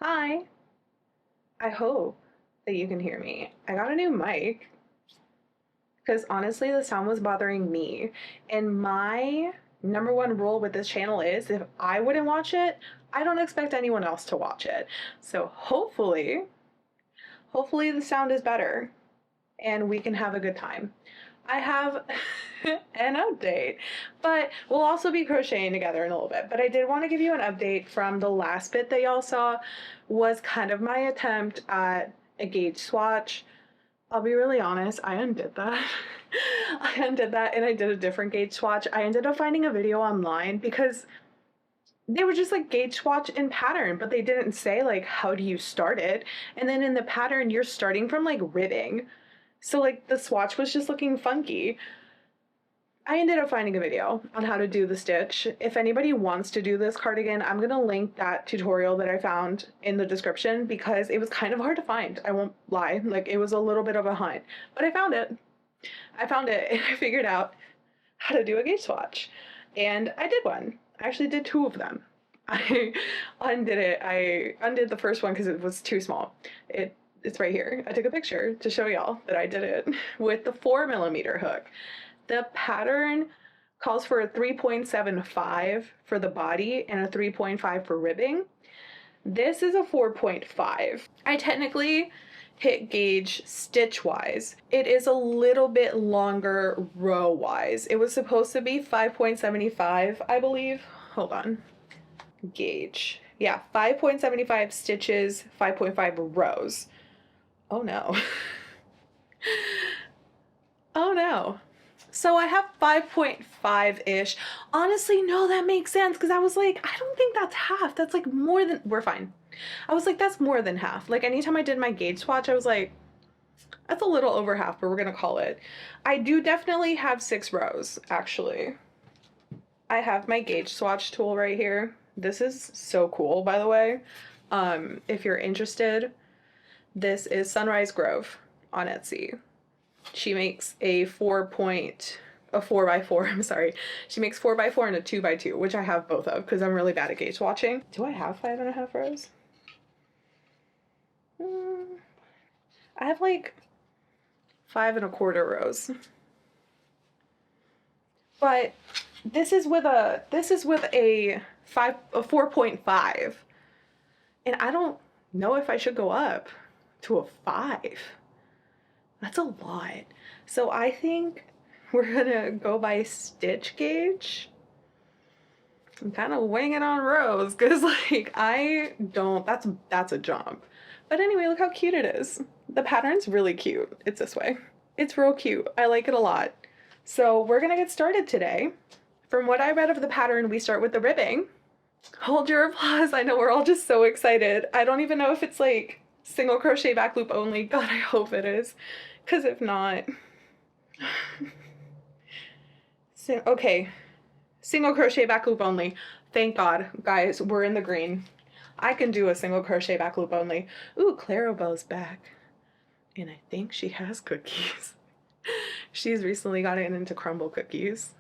Hi, I hope that you can hear me. I got a new mic because honestly, the sound was bothering me. And my number one rule with this channel is if I wouldn't watch it, I don't expect anyone else to watch it. So hopefully the sound is better and we can have a good time. I have an update, but we'll also be crocheting together in a little bit. But I did want to give you an update from the last bit that y'all saw was kind of my attempt at a gauge swatch. I'll be really honest, I undid that. I undid that and I did a different gauge swatch. I ended up finding a video online because they were just like gauge swatch and pattern, but they didn't say like how do you start it. And then in the pattern you're starting from like ribbing, so like the swatch was just looking funky. I ended up finding a video on how to do the stitch. If anybody wants to do this cardigan, I'm gonna link that tutorial that I found in the description because it was kind of hard to find. I won't lie, like it was a little bit of a hunt, but I found it. And I figured out how to do a gauge swatch, and I did one. I actually did two of them. I undid it. I undid the first one because it was too small. It's right here. I took a picture to show y'all that I did it with the 4mm hook. The pattern calls for a 3.75 for the body and a 3.5 for ribbing. This is a 4.5. I technically hit gauge stitch wise. It is a little bit longer row wise. It was supposed to be 5.75, I believe. Hold on. Gauge. Yeah, 5.75 stitches, 5.5 rows. Oh no. Oh no. So I have 5.5-ish. Honestly, no, that makes sense because I was like, I don't think that's half. That's like more than, we're fine. I was like, that's more than half. Like anytime I did my gauge swatch, I was like, that's a little over half, but we're gonna call it. I do definitely have 6 rows, actually. I have my gauge swatch tool right here. This is so cool, by the way. If you're interested, this is Sunrise Grove on Etsy. She makes a 4x4, I'm sorry. She makes 4x4 and a 2x2, which I have both of because I'm really bad at gauge swatching. Do I have 5.5 rows? I have like 5.25 rows. But this is with a 4.5. And I don't know if I should go up to a 5. That's a lot. So I think we're gonna go by stitch gauge. I'm kind of winging on rows because like that's a jump. But anyway, look how cute it is. The pattern's really cute. It's this way. It's real cute. I like it a lot. So we're gonna get started today. From what I read of the pattern, we start with the ribbing. Hold your applause. I know we're all just so excited. I don't even know if it's like single crochet back loop only. God, I hope it is. Because if not... So, okay. Single crochet back loop only. Thank God. Guys, we're in the green. I can do a single crochet back loop only. Ooh, Clarabelle's back. And I think she has cookies. She's recently gotten into crumble cookies.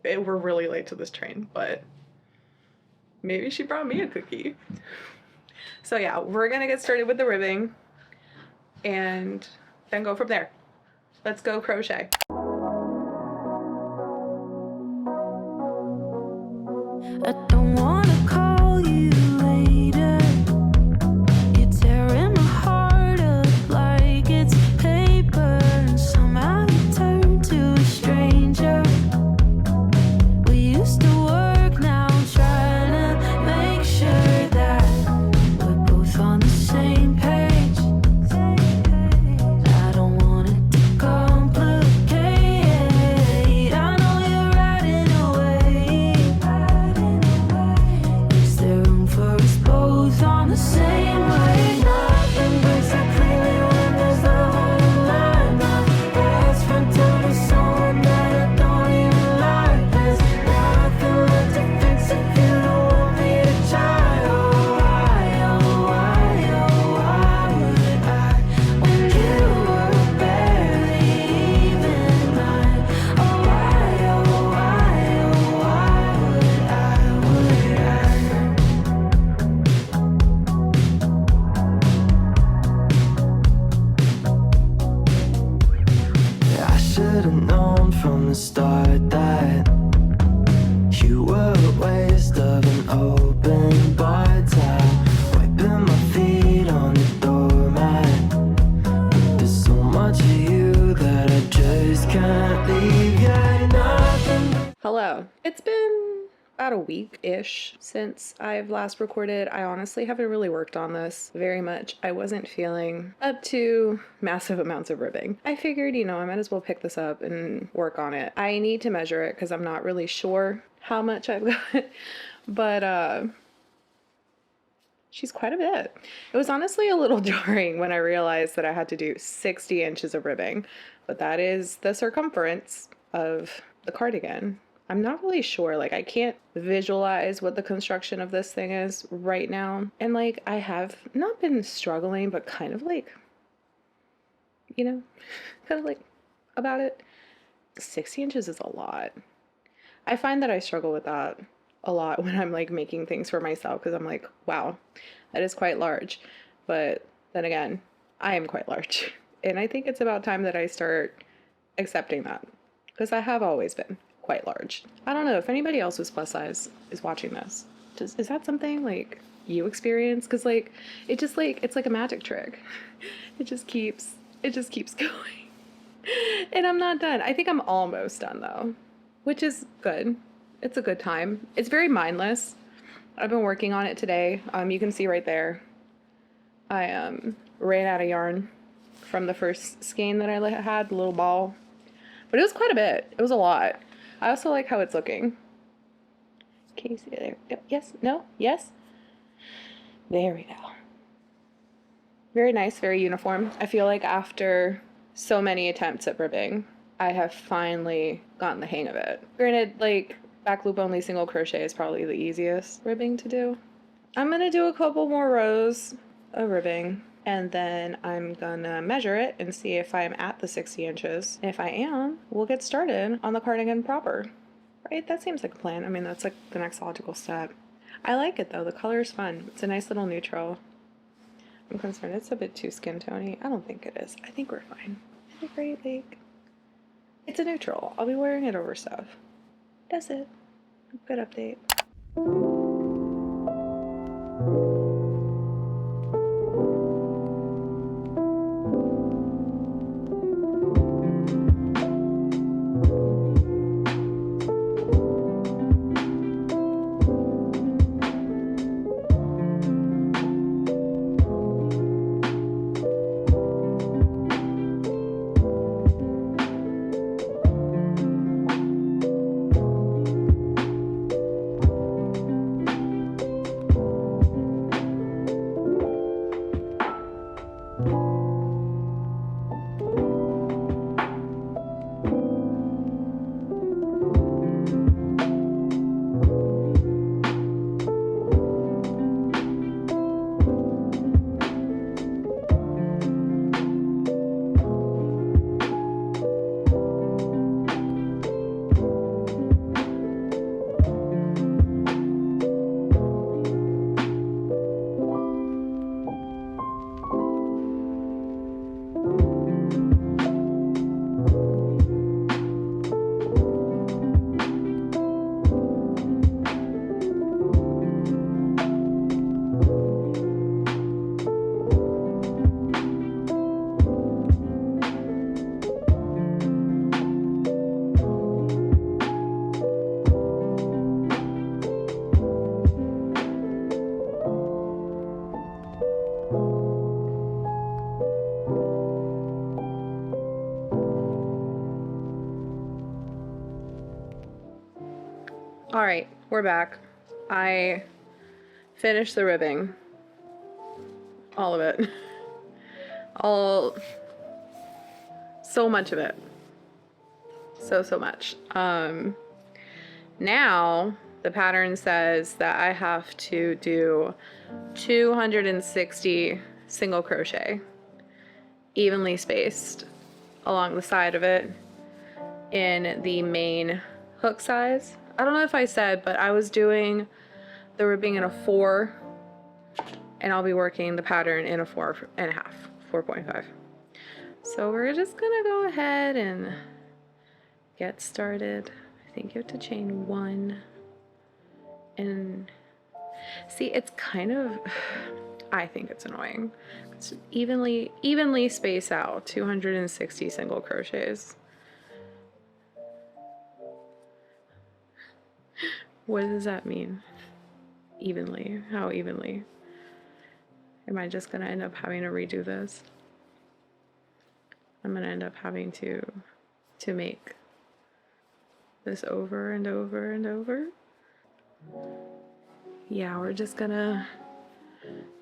We're really late to this train, but maybe she brought me a cookie. So yeah, we're gonna get started with the ribbing and then go from there. Let's go crochet. I don't wanna call you later. You're tearing my heart up like it's paper, and somehow you turn to a stranger. We used to work, now I'm trying to make sure that we're both on the same page. I don't want it to complicate. I know you're riding away. Is there room for us both on the same wave? Nothing breaks so cleanly when there's love on the line. My best friend told me someone that I don't even like. There's nothing left to fix if you don't want me to try. Oh, why would I when you were barely even mine? Oh, why would I? I should have known from the start that you were a waste of an open bar tab, wiping my feet on the doormat. There's so much of you that I just can't leave. Yeah, nothing. Hello. It's been about a week-ish since I've last recorded. I honestly haven't really worked on this very much. I wasn't feeling up to massive amounts of ribbing. I figured, I might as well pick this up and work on it. I need to measure it because I'm not really sure how much I've got, But she's quite a bit. It was honestly a little jarring when I realized that I had to do 60 inches of ribbing, but that is the circumference of the cardigan. I'm not really sure, like I can't visualize what the construction of this thing is right now. And like I have not been struggling, but kind of like, you know, kind of like about it. 60 inches is a lot. I find that I struggle with that a lot when I'm like making things for myself because I'm like, wow, that is quite large. But then again, I am quite large. And I think it's about time that I start accepting that because I have always been quite large. I don't know if anybody else who's plus size is watching this. Is that something like you experience? Because like it just like it's like a magic trick. It just keeps going. And I'm not done. I think I'm almost done though, which is good. It's a good time. It's very mindless. I've been working on it today. You can see right there. I ran out of yarn from the first skein that I had, the little ball. But it was quite a bit. It was a lot. I also like how it's looking. Can you see it there? Yes? No? Yes? There we go. Very nice, very uniform. I feel like after so many attempts at ribbing, I have finally gotten the hang of it. Granted, like, back loop only single crochet is probably the easiest ribbing to do. I'm gonna do a couple more rows of ribbing and then I'm gonna measure it and see if I'm at the 60 inches. And if I am, we'll get started on the cardigan proper. Right? That seems like a plan. I mean, that's like the next logical step. I like it though. The color is fun. It's a nice little neutral. I'm concerned it's a bit too skin tony. I don't think it is. I think we're fine. Is it great? Like, it's a neutral. I'll be wearing it over stuff. That's it. Good update. All right, we're back. I finished the ribbing. All of it. So much of it. So much. Now the pattern says that I have to do 260 single crochet, evenly spaced along the side of it in the main hook size. I don't know if I said, but I was doing the ribbing in a 4 and I'll be working the pattern in a 4.5, 4.5. So we're just gonna go ahead and get started. I think you have to chain 1 and see, it's kind of, I think it's annoying. It's evenly space out 260 single crochets. What does that mean? Evenly? How evenly? Am I just gonna end up having to redo this? I'm gonna end up having to make this over and over and over. yeah, we're just gonna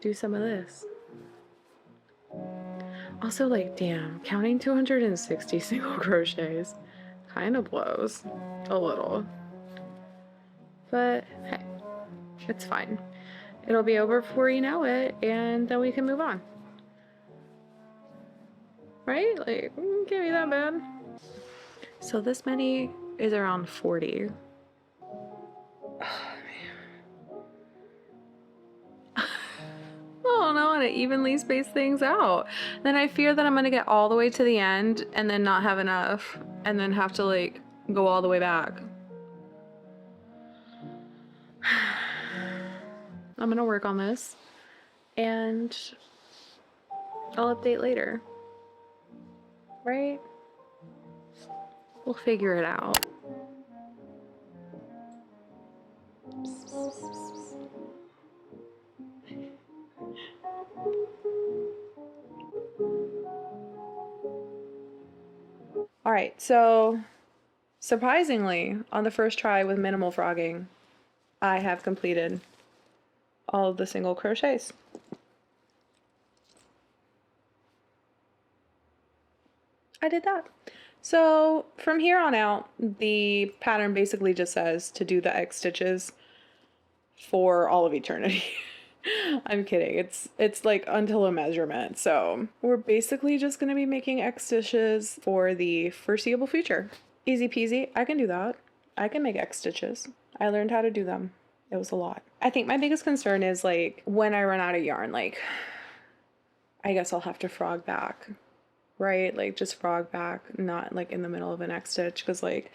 do some of this. Also, like, damn, counting 260 single crochets kind of blows a little. But hey, it's fine. It'll be over before you know it, and then we can move on. Right? Like, can't be that bad. So this many is around 40. Oh no, and I evenly space things out. Then I fear that I'm gonna get all the way to the end and then not have enough, and then have to like go all the way back. I'm gonna work on this and I'll update later. Right? We'll figure it out. All right, so surprisingly, on the first try with minimal frogging, I have completed all of the single crochets. I did that. So from here on out, the pattern basically just says to do the X stitches for all of eternity. I'm kidding. It's like until a measurement. So we're basically just going to be making X stitches for the foreseeable future. Easy peasy. I can do that. I can make X stitches. I learned how to do them. It was a lot. I think my biggest concern is like when I run out of yarn, like I guess I'll have to frog back, right? Like just frog back, not like in the middle of an X stitch, because like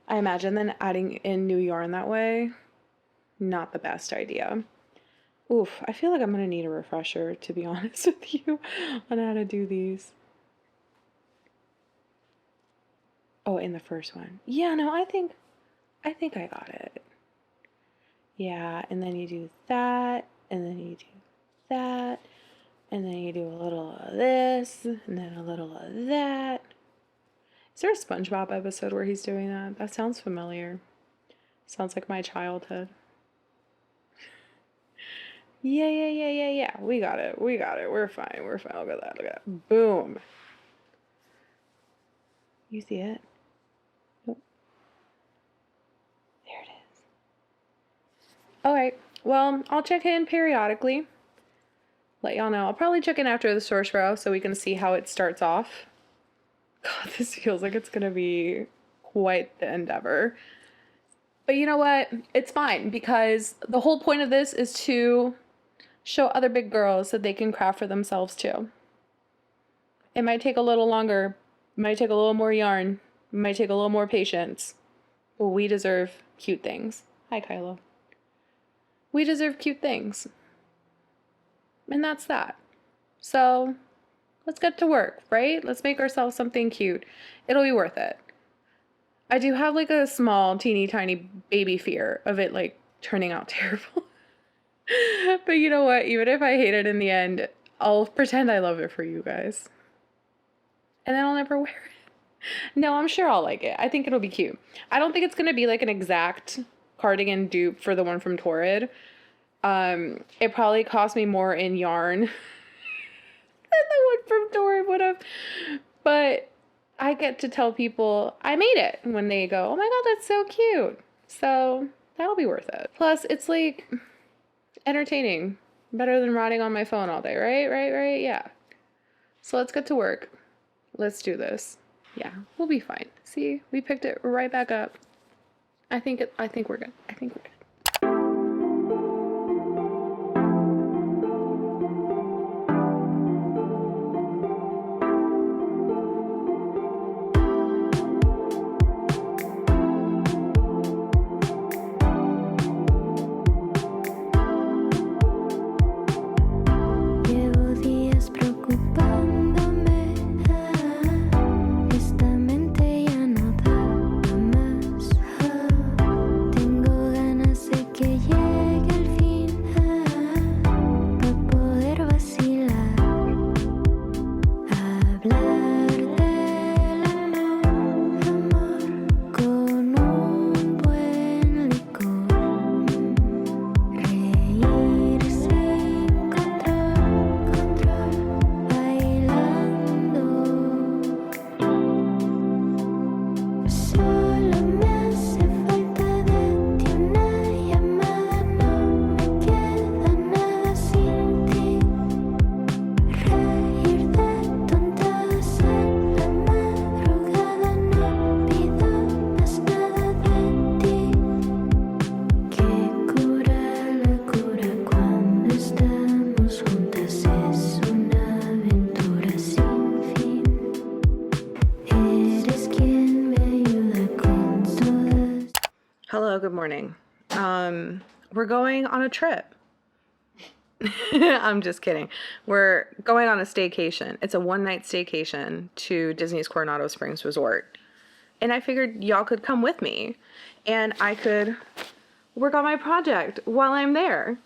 I imagine then adding in new yarn that way, not the best idea. Oof, I feel like I'm gonna need a refresher, to be honest with you, on how to do these. Oh, in the first one. Yeah, no, I think I got it. Yeah, and then you do that, and then you do that, and then you do a little of this, and then a little of that. Is there a SpongeBob episode where he's doing that? That sounds familiar. Sounds like my childhood. Yeah. We got it. We're fine. Look at that. Boom. You see it? Nope. There it is. Alright, well, I'll check in periodically. Let y'all know. I'll probably check in after the source row so we can see how it starts off. God, this feels like it's gonna be quite the endeavor. But you know what? It's fine, because the whole point of this is to show other big girls that they can craft for themselves too. It might take a little longer, it might take a little more yarn, it might take a little more patience, but we deserve cute things. Hi, Kylo. We deserve cute things. And that's that. So let's get to work, right? Let's make ourselves something cute. It'll be worth it. I do have like a small, teeny tiny baby fear of it like turning out terrible. But you know what? Even if I hate it in the end, I'll pretend I love it for you guys. And then I'll never wear it. No, I'm sure I'll like it. I think it'll be cute. I don't think it's going to be like an exact cardigan dupe for the one from Torrid. It probably cost me more in yarn than the one from Torrid would have. But I get to tell people I made it when they go, oh my god, that's so cute. So that'll be worth it. Plus, it's like entertaining. Better than rotting on my phone all day, right? Yeah. So let's get to work. Let's do this. Yeah, we'll be fine. See, we picked it right back up. I think we're good. Llevo días preocupándome. Esta mente ya no da más. Tengo ganas good morning. We're going on a trip. I'm just kidding. We're going on a staycation. It's a one-night staycation to Disney's Coronado Springs Resort. And I figured y'all could come with me and I could work on my project while I'm there.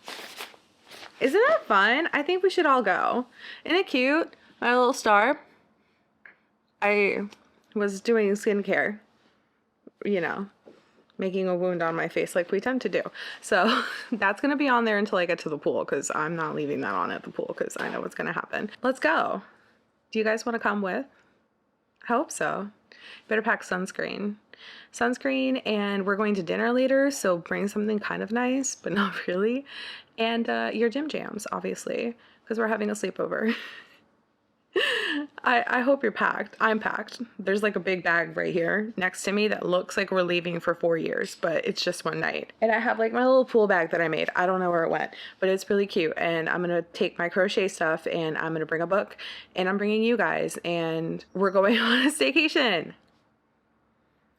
Isn't that fun? I think we should all go. Isn't it cute? My little star. I was doing skincare, you know, making a wound on my face like we tend to do. So that's going to be on there until I get to the pool because I'm not leaving that on at the pool because I know what's going to happen. Let's go. Do you guys want to come with? I hope so. Better pack sunscreen. Sunscreen, and we're going to dinner later, so bring something kind of nice, but not really. And your gym jams, obviously, because we're having a sleepover. I hope you're packed. I'm packed. There's like a big bag right here next to me that looks like we're leaving for 4 years, but it's just one night. And I have like my little pool bag that I made. I don't know where it went, but it's really cute. And I'm going to take my crochet stuff and I'm going to bring a book and I'm bringing you guys and we're going on a staycation.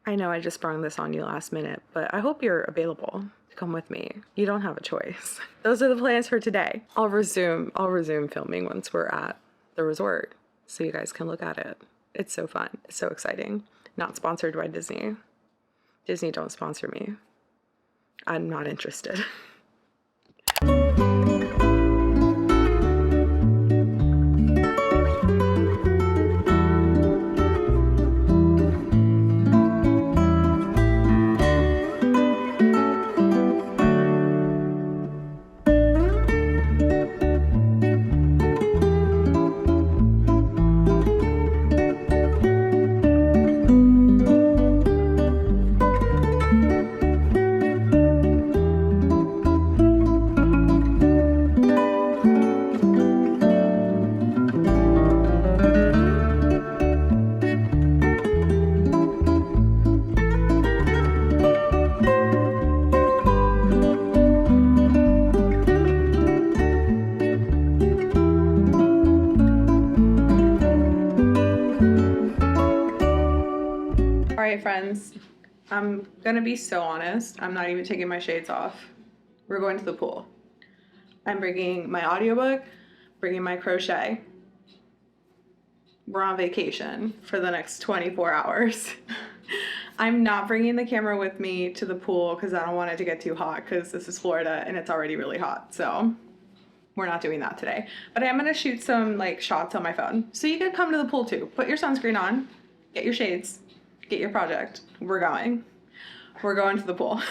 I know I just sprung this on you last minute, but I hope you're available to come with me. You don't have a choice. Those are the plans for today. I'll resume filming once we're at the resort so you guys can look at it. It's so fun. It's so exciting. Not sponsored by Disney. Disney, don't sponsor me. I'm not interested. Friends, I'm gonna be so honest. I'm not even taking my shades off. We're going to the pool. I'm bringing my audiobook, bringing my crochet. We're on vacation for the next 24 hours. I'm not bringing the camera with me to the pool because I don't want it to get too hot because this is Florida and it's already really hot. So we're not doing that today. But I'm gonna shoot some like shots on my phone. So you can come to the pool too. Put your sunscreen on, get your shades, get your project. We're going to the pool.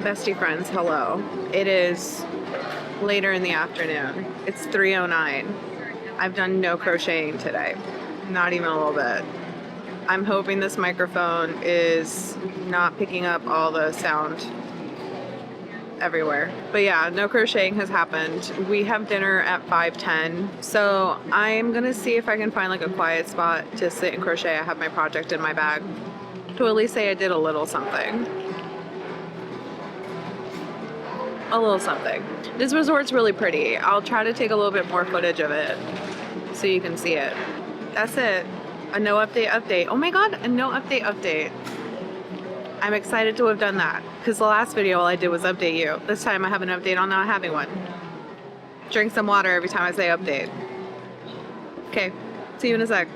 Bestie friends, hello. It is later in the afternoon. It's 3:09. I've done no crocheting today. Not even a little bit. I'm hoping this microphone is not picking up all the sound everywhere. But yeah, no crocheting has happened. We have dinner at 5:10. So I'm gonna see if I can find like a quiet spot to sit and crochet. I have my project in my bag to at least say I did a little something. A little something. This resort's really pretty. I'll try to take a little bit more footage of it so you can see it. That's it. A no update update. Oh my god, a no update update. I'm excited to have done that because the last video all I did was update you. This time I have an update on not having one. Drink some water every time I say update. Okay, see you in a sec.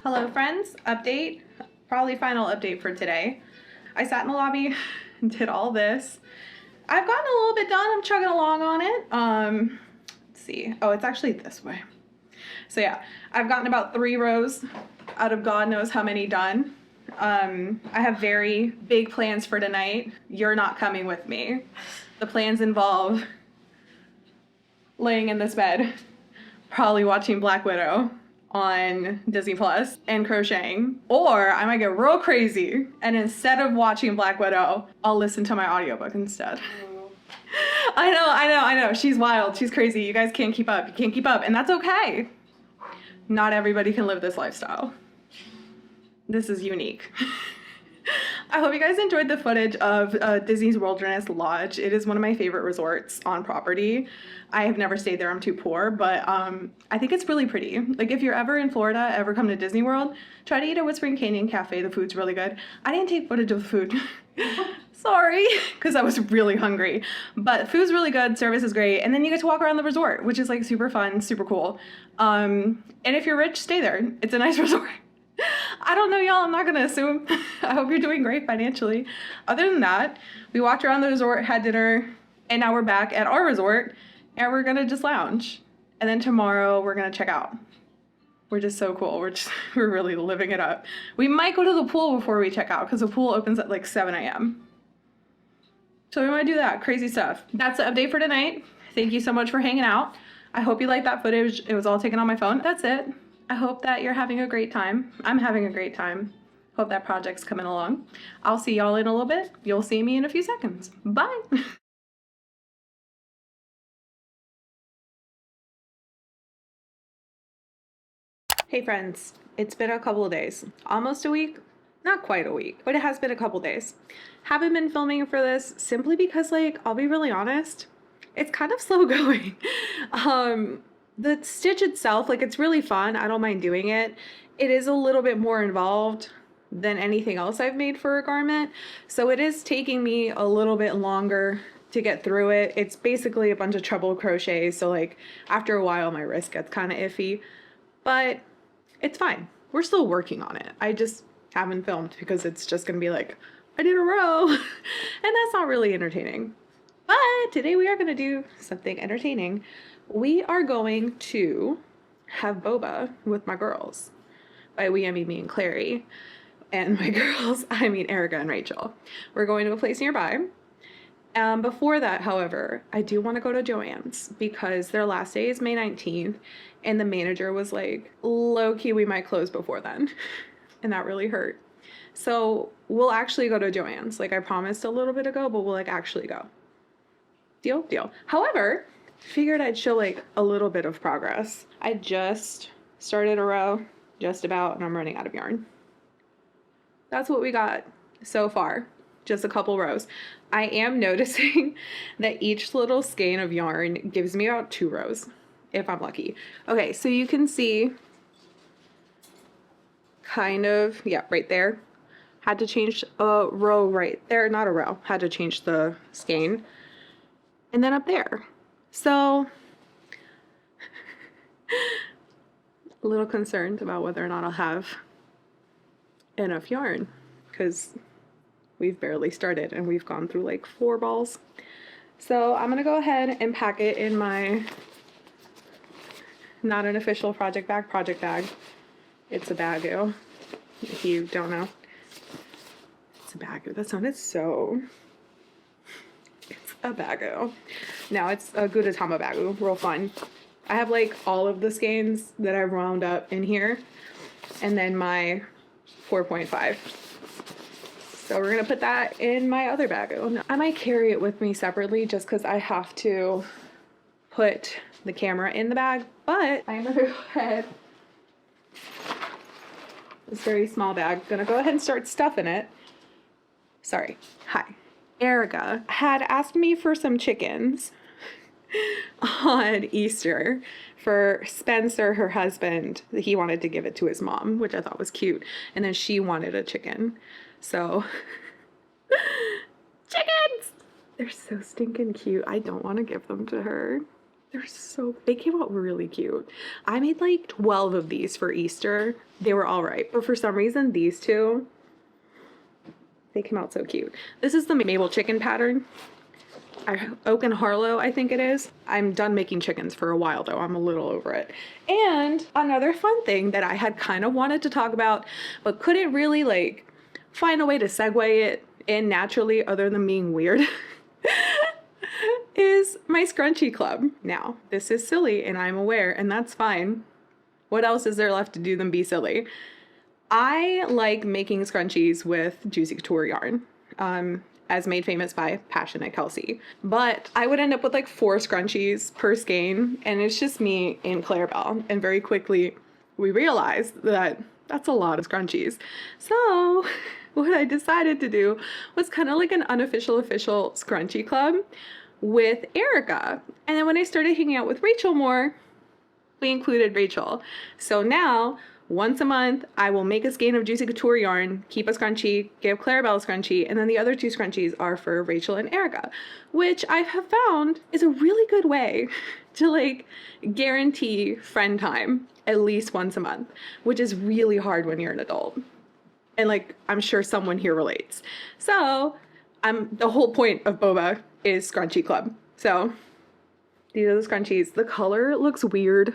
Hello friends, update, probably final update for today. I sat in the lobby and did all this. I've gotten a little bit done, I'm chugging along on it. Let's see, oh, it's actually this way. So yeah, I've gotten about 3 rows out of God knows how many done. I have very big plans for tonight. You're not coming with me. The plans involve laying in this bed, probably watching Black Widow on Disney Plus and crocheting, or I might get real crazy and instead of watching Black Widow, I'll listen to my audiobook instead. I know, she's wild, she's crazy, you guys can't keep up, and that's okay. Not everybody can live this lifestyle. This is unique. I hope you guys enjoyed the footage of Disney's Wilderness Lodge. It is one of my favorite resorts on property. I have never stayed there, I'm too poor, but I think it's really pretty. Like if you're ever in Florida, ever come to Disney World, try to eat at Whispering Canyon Cafe. The food's really good. I didn't take footage of the food. Sorry, because I was really hungry. But food's really good, service is great, and then you get to walk around the resort, which is like super fun, super cool. And if you're rich, stay there. It's a nice resort. I don't know, y'all. I'm not going to assume. I hope you're doing great financially. Other than that, we walked around the resort, had dinner, and now we're back at our resort, and we're going to just lounge. And then tomorrow, we're going to check out. We're just so cool. We're really living it up. We might go to the pool before we check out, because the pool opens at like 7 a.m. So we might do that. Crazy stuff. That's the update for tonight. Thank you so much for hanging out. I hope you liked that footage. It was all taken on my phone. That's it. I hope that you're having a great time. I'm having a great time. Hope that project's coming along. I'll see y'all in a little bit. You'll see me in a few seconds. Bye. Hey friends, it's been a couple of days. Almost a week? Not quite a week, but it has been a couple days. Haven't been filming for this simply because, like, I'll be really honest, it's kind of slow going. The stitch itself, like, it's really fun. I don't mind doing it. It is a little bit more involved than anything else I've made for a garment. So it is taking me a little bit longer to get through it. It's basically a bunch of treble crochets. So like after a while, my wrist gets kind of iffy, but it's fine. We're still working on it. I just haven't filmed because it's just going to be like, I did a row and that's not really entertaining. But today we are going to do something entertaining. We are going to have boba with my girls. By we, I mean me and Clary. And my girls, I mean Erica and Rachel. We're going to a place nearby. Before that, however, I do want to go to Joann's because their last day is May 19th. And the manager was like, low-key, we might close before then. And that really hurt. So we'll actually go to Joann's. Like I promised a little bit ago, but we'll like actually go. Deal? Deal. However, figured I'd show like a little bit of progress. I just started a row, just about, and I'm running out of yarn. That's what we got so far, just a couple rows. I am noticing that each little skein of yarn gives me about 2 rows, if I'm lucky. Okay, so you can see kind of, yeah, right there. Had to change a row right there, not a row, had to change the skein. and then up there. So a little concerned about whether or not I'll have enough yarn because we've barely started and we've gone through like 4 balls. So I'm gonna go ahead and pack it in my not an official project bag. It's a bagoo. If you don't know, it's a bagoo. That sounded so. It's a bagoo. Now it's a Gudetama bagoo. Real fun. I have like all of the skeins that I've wound up in here, and then my 4.5. So we're gonna put that in my other bagoo. I might carry it with me separately just because I have to put the camera in the bag, but I'm gonna go ahead. This very small bag. Gonna go ahead and start stuffing it. Sorry. Hi. Erica had asked me for some chickens on Easter for Spencer, her husband. He wanted to give it to his mom, which I thought was cute. And then she wanted a chicken. So, chickens! They're so stinking cute. I don't want to give them to her. They came out really cute. I made like 12 of these for Easter. They were all right, but for some reason these two, they came out so cute. This is the Mabel chicken pattern. Oak and Harlow, I think it is. I'm done making chickens for a while though. I'm a little over it. And another fun thing that I had kind of wanted to talk about, but couldn't really like find a way to segue it in naturally other than being weird. Is my scrunchie club. Now, this is silly and I'm aware, and that's fine. What else is there left to do than be silly? I like making scrunchies with Juicy Couture yarn, as made famous by Passionate Kelsey. But I would end up with like 4 scrunchies per skein, and it's just me and Clarabelle. And very quickly, we realized that that's a lot of scrunchies. So what I decided to do was kind of like an unofficial official scrunchie club with Erica. And then when I started hanging out with Rachel more, we included Rachel. So now once a month, I will make a skein of Juicy Couture yarn, keep a scrunchie, give Clarabelle a scrunchie, and then the other 2 scrunchies are for Rachel and Erica, which I have found is a really good way to like guarantee friend time at least once a month, which is really hard when you're an adult. And like, I'm sure someone here relates. So the whole point of boba is scrunchie club. So these are the scrunchies. The color looks weird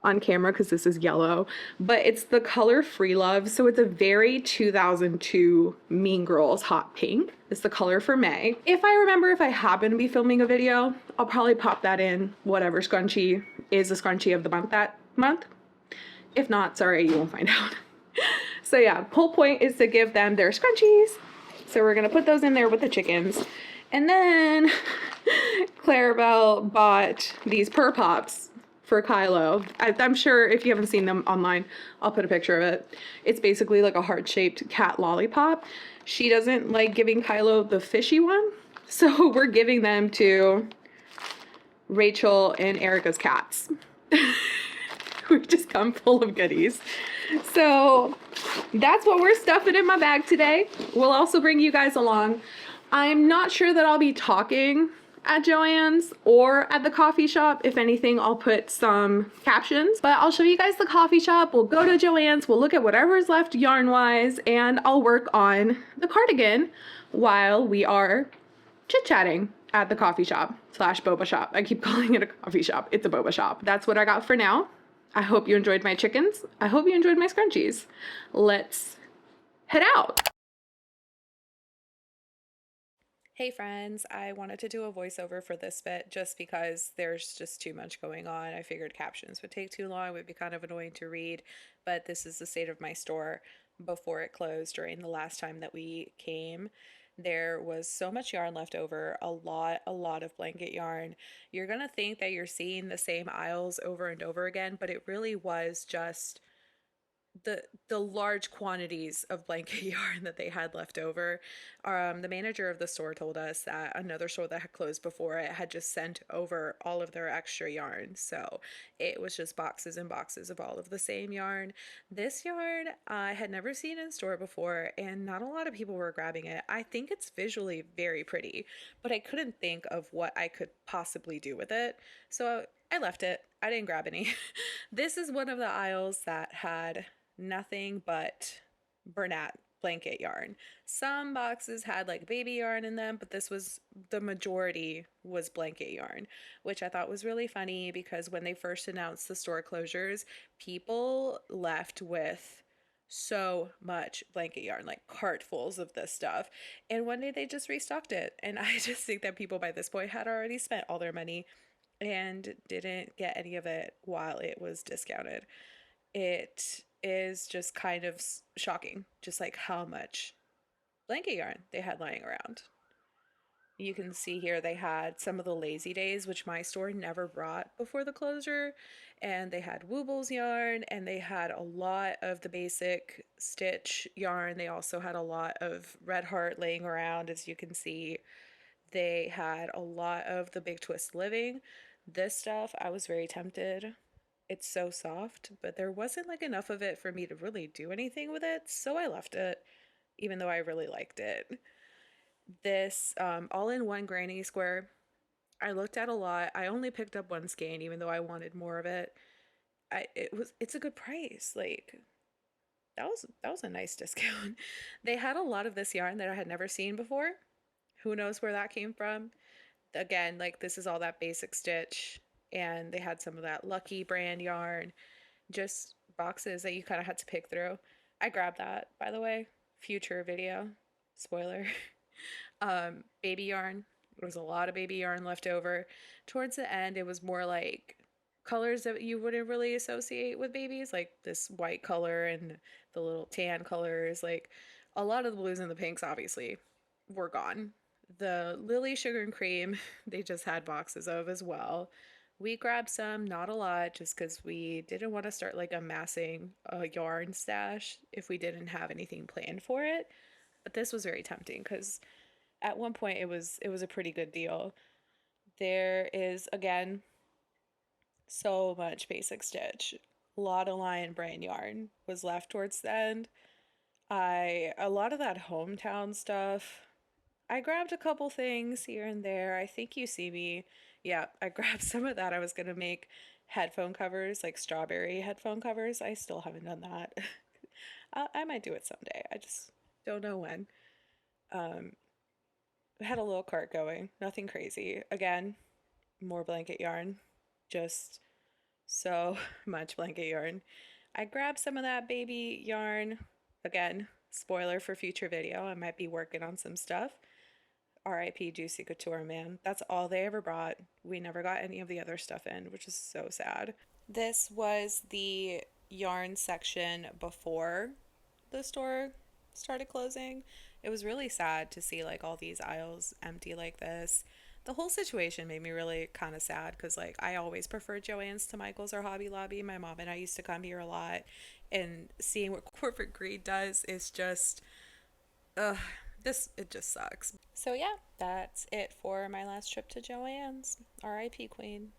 on camera because this is yellow, but it's the color Free Love. So it's a very 2002 Mean Girls hot pink. It's the color for May. If I remember, if I happen to be filming a video, I'll probably pop that in whatever scrunchie is the scrunchie of the month that month. If not, sorry, you won't find out. So yeah, whole point is to give them their scrunchies. So we're gonna put those in there with the chickens. And then Clarabelle bought these Purr Pops for Kylo. I'm sure if you haven't seen them online, I'll put a picture of it. It's basically like a heart-shaped cat lollipop. She doesn't like giving Kylo the fishy one, so we're giving them to Rachel and Erica's cats. We've just come full of goodies. So that's what we're stuffing in my bag today. We'll also bring you guys along. I'm not sure that I'll be talking at Joann's or at the coffee shop. If anything, I'll put some captions, but I'll show you guys the coffee shop. We'll go to Joann's, we'll look at whatever's left yarn-wise, and I'll work on the cardigan while we are chit-chatting at the coffee shop / boba shop. I keep calling it a coffee shop. It's a boba shop. That's what I got for now. I hope you enjoyed my chickens. I hope you enjoyed my scrunchies. Let's head out. Hey friends, I wanted to do a voiceover for this bit just because there's just too much going on. I figured captions would take too long, would be kind of annoying to read, but this is the state of my store before it closed during the last time that we came. There was so much yarn left over, a lot of blanket yarn. You're gonna think that you're seeing the same aisles over and over again, but it really was just the large quantities of blanket yarn that they had left over. The manager of the store told us that another store that had closed before it had just sent over all of their extra yarn. So it was just boxes and boxes of all of the same yarn. This yarn I had never seen in store before, and not a lot of people were grabbing it. I think it's visually very pretty, but I couldn't think of what I could possibly do with it. So I left it. I didn't grab any. This is one of the aisles that had nothing but Bernat blanket yarn. Some boxes had like baby yarn in them, but the majority was blanket yarn, which I thought was really funny because when they first announced the store closures, people left with so much blanket yarn, like cartfuls of this stuff. And one day they just restocked it. And I just think that people by this point had already spent all their money and didn't get any of it while it was discounted. It is just kind of shocking, just like how much blanket yarn they had lying around. You can see here they had some of the lazy days, which my store never brought before the closure, and they had Woobles yarn, and they had a lot of the basic stitch yarn. They also had a lot of Red Heart laying around, as you can see. They had a lot of the Big Twist Living. This stuff, I was very tempted. It's so soft, but there wasn't like enough of it for me to really do anything with it, so I left it, even though I really liked it. This all-in-one granny square, I looked at a lot. I only picked up one skein, even though I wanted more of it. It's a good price. Like that was a nice discount. They had a lot of this yarn that I had never seen before. Who knows where that came from? Again, like this is all that basic stitch. And they had some of that Lucky brand yarn, just boxes that you kind of had to pick through. I grabbed that, by the way. Future video, spoiler. Baby yarn. There was a lot of baby yarn left over. Towards the end, it was more like colors that you wouldn't really associate with babies, like this white color and the little tan colors. Like a lot of the blues and the pinks, obviously, were gone. The Lily Sugar and Cream, they just had boxes of as well. We grabbed some, not a lot, just because we didn't want to start like amassing a yarn stash if we didn't have anything planned for it. But this was very tempting because at one point it was a pretty good deal. There is, again, so much basic stitch. A lot of Lion brand yarn was left towards the end. A lot of that hometown stuff. I grabbed a couple things here and there. I think you see me. Yeah, I grabbed some of that. I was going to make headphone covers, like strawberry headphone covers. I still haven't done that. I might do it someday. I just don't know when. I had a little cart going. Nothing crazy. Again, more blanket yarn. Just so much blanket yarn. I grabbed some of that baby yarn. Again, spoiler for future video. I might be working on some stuff. R.I.P. Juicy Couture, man. That's all they ever brought. We never got any of the other stuff in, which is so sad. This was the yarn section before the store started closing. It was really sad to see like all these aisles empty like this. The whole situation made me really kind of sad because like I always preferred Joann's to Michael's or Hobby Lobby. My mom and I used to come here a lot, and seeing what corporate greed does is just it just sucks. So yeah, that's it for my last trip to Joann's. R.I.P. Queen.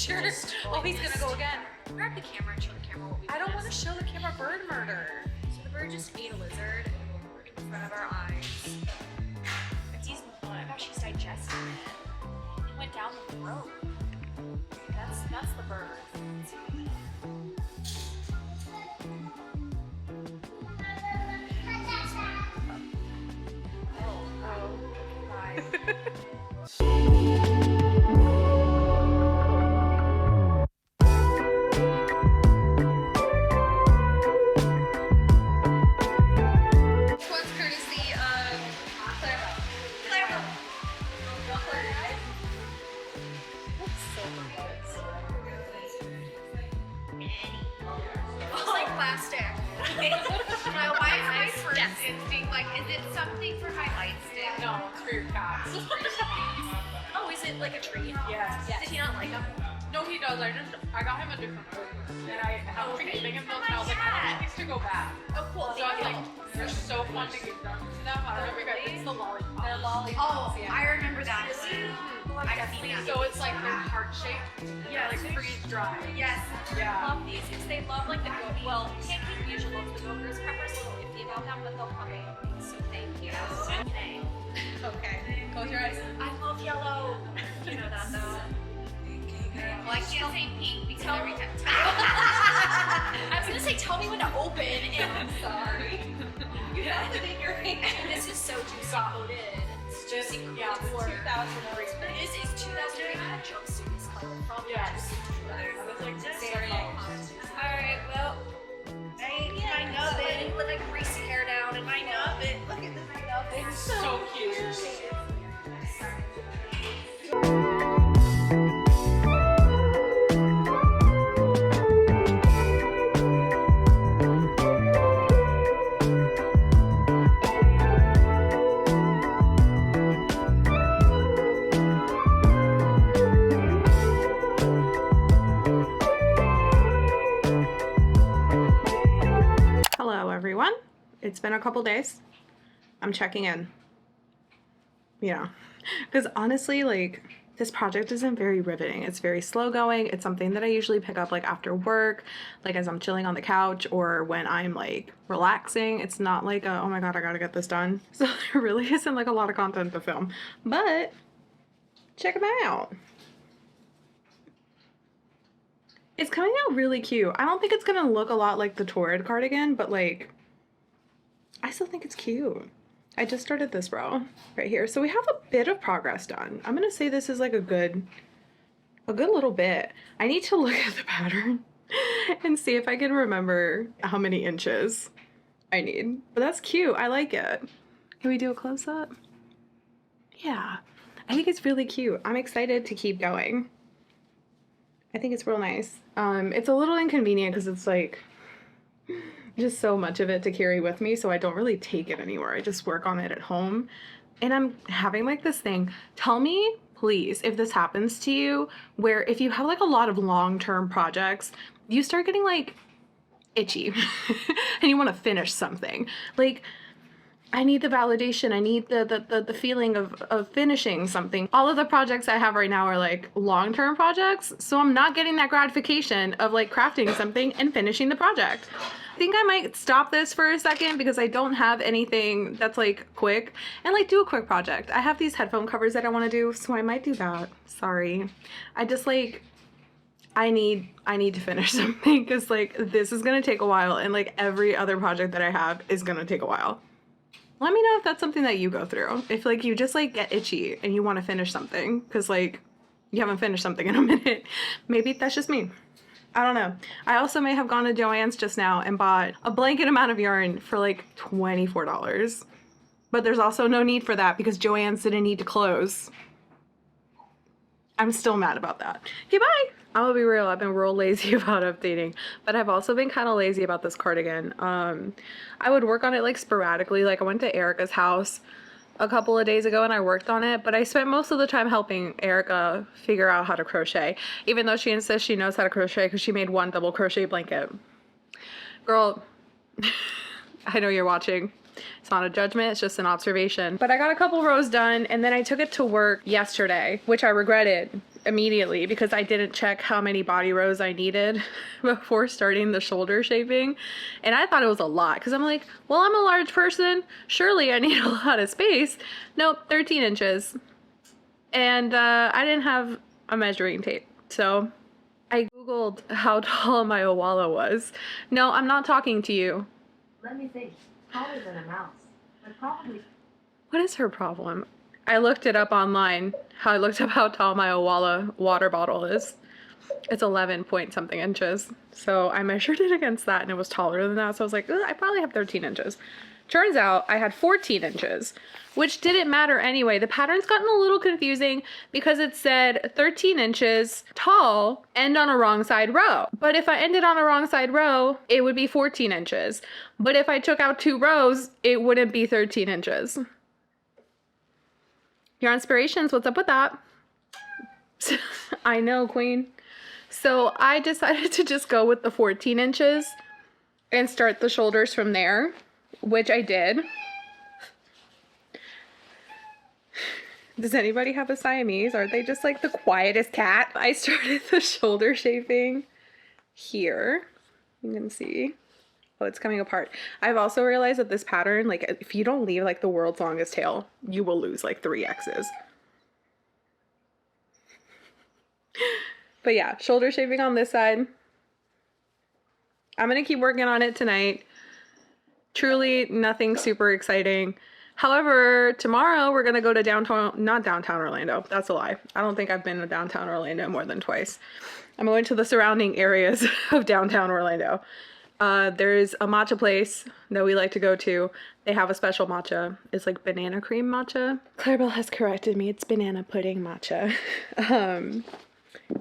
picture. Oh, he's gonna go again. Grab the camera and show the camera what we I don't want to witnessed. show the camera bird murder. So the bird just ate a lizard in front of our eyes. Betsy's, oh my gosh, she's digesting it. It went down the throat. That's the bird. Oh, bye. What's courtesy of Clara? Clara. Looks like plastic. Now, why is my first instinct like, is it something for my light stick? No, it's for your cat. Oh, is it like a tree? Yes. Did he not like them? No, he does. I got him a different one. And I have been giving him those, and I was like, I don't think he needs to go back. Oh, cool. So I was like, they're so fun to give them to them. I don't know if you guys, it's the lollipop. They're lollipops. Oh, I remember that. I got seen that. So it's like they're heart shaped. Yeah, like freeze dry. Yes. Yeah. I love these because they love like the goat. Well, Pancake usually loves the Gophers. Pepper's a little iffy about them, but they'll come in. So thank you. Okay. Okay. Close your eyes. I love yellow. You know that though. Well, I can't say pink because every time. I was gonna say tell me when to open, and I'm sorry. You have to make your hand. This is so juicy coated. It's juicy. Yeah, the 2003. This is 2003. That jumpsuit is color from Yes. I was like, very Alright, well, I nub it. With like greasy hair down, and I nub it. Look at this, I nub it. It's so cute. Hello, everyone. It's been a couple days. I'm checking in. Yeah. Because honestly, like, this project isn't very riveting. It's very slow going. It's something that I usually pick up like after work, like as I'm chilling on the couch or when I'm like relaxing. It's not like a, oh my god, I gotta get this done. So there really isn't like a lot of content to film. But check them out. It's coming out really cute. I don't think it's gonna look a lot like the Torrid cardigan, but like, I still think it's cute. I just started this row right here. So we have a bit of progress done. I'm gonna say this is like a good little bit. I need to look at the pattern and see if I can remember how many inches I need. But that's cute, I like it. Can we do a close up? Yeah, I think it's really cute. I'm excited to keep going. I think it's real nice. It's a little inconvenient because it's like just so much of it to carry with me, so I don't really take it anywhere. I just work on it at home. And I'm having like this thing. Tell me, please, if this happens to you, where if you have like a lot of long-term projects, you start getting like itchy and you want to finish something. Like, I need the validation. I need the feeling of finishing something. All of the projects I have right now are like long-term projects, so I'm not getting that gratification of like crafting something and finishing the project. I think I might stop this for a second because I don't have anything that's like quick and like do a quick project. I have these headphone covers that I want to do, so I might do that. Sorry. I just like, I need to finish something because like this is gonna take a while, and like every other project that I have is gonna take a while. Let me know if that's something that you go through. If like you just like get itchy and you want to finish something because like you haven't finished something in a minute. Maybe that's just me. I don't know. I also may have gone to Joann's just now and bought a blanket amount of yarn for like $24. But there's also no need for that because Joann's didn't need to close. I'm still mad about that. Okay, bye! I'm gonna be real, I've been real lazy about updating, but I've also been kind of lazy about this cardigan. I would work on it like sporadically. Like I went to Erica's house a couple of days ago and I worked on it, but I spent most of the time helping Erica figure out how to crochet, even though she insists she knows how to crochet because she made one double crochet blanket. Girl, I know you're watching. It's not a judgment, it's just an observation. But I got a couple rows done and then I took it to work yesterday, which I regretted immediately because I didn't check how many body rows I needed before starting the shoulder shaping. And I thought it was a lot because I'm like, well, I'm a large person. Surely I need a lot of space. Nope, 13 inches. And I didn't have a measuring tape. So I Googled how tall my Owala was. No, I'm not talking to you. Let me think. Taller than a mouse. But probably. What is her problem? I looked it up online. I looked up how tall my Owala water bottle is. It's 11 point something inches. So I measured it against that and it was taller than that. So I was like, I probably have 13 inches. Turns out I had 14 inches, which didn't matter anyway. The pattern's gotten a little confusing because it said 13 inches tall, end on a wrong side row. But if I ended on a wrong side row, it would be 14 inches. But if I took out 2 rows, it wouldn't be 13 inches. Your inspirations, what's up with that? I know, queen. So I decided to just go with the 14 inches and start the shoulders from there, which I did. Does anybody have a Siamese? Are they just like the quietest cat? I started the shoulder shaping here. You can see. Oh, it's coming apart. I've also realized that this pattern, like if you don't leave like the world's longest tail, you will lose like 3 X's. But yeah, shoulder shaping on this side. I'm gonna keep working on it tonight. Truly nothing super exciting. However, tomorrow we're gonna go to not downtown Orlando. That's a lie. I don't think I've been to downtown Orlando more than twice. I'm going to the surrounding areas of downtown Orlando. There's a matcha place that we like to go to. They have a special matcha. It's like banana cream matcha. Clarabelle has corrected me. It's banana pudding matcha.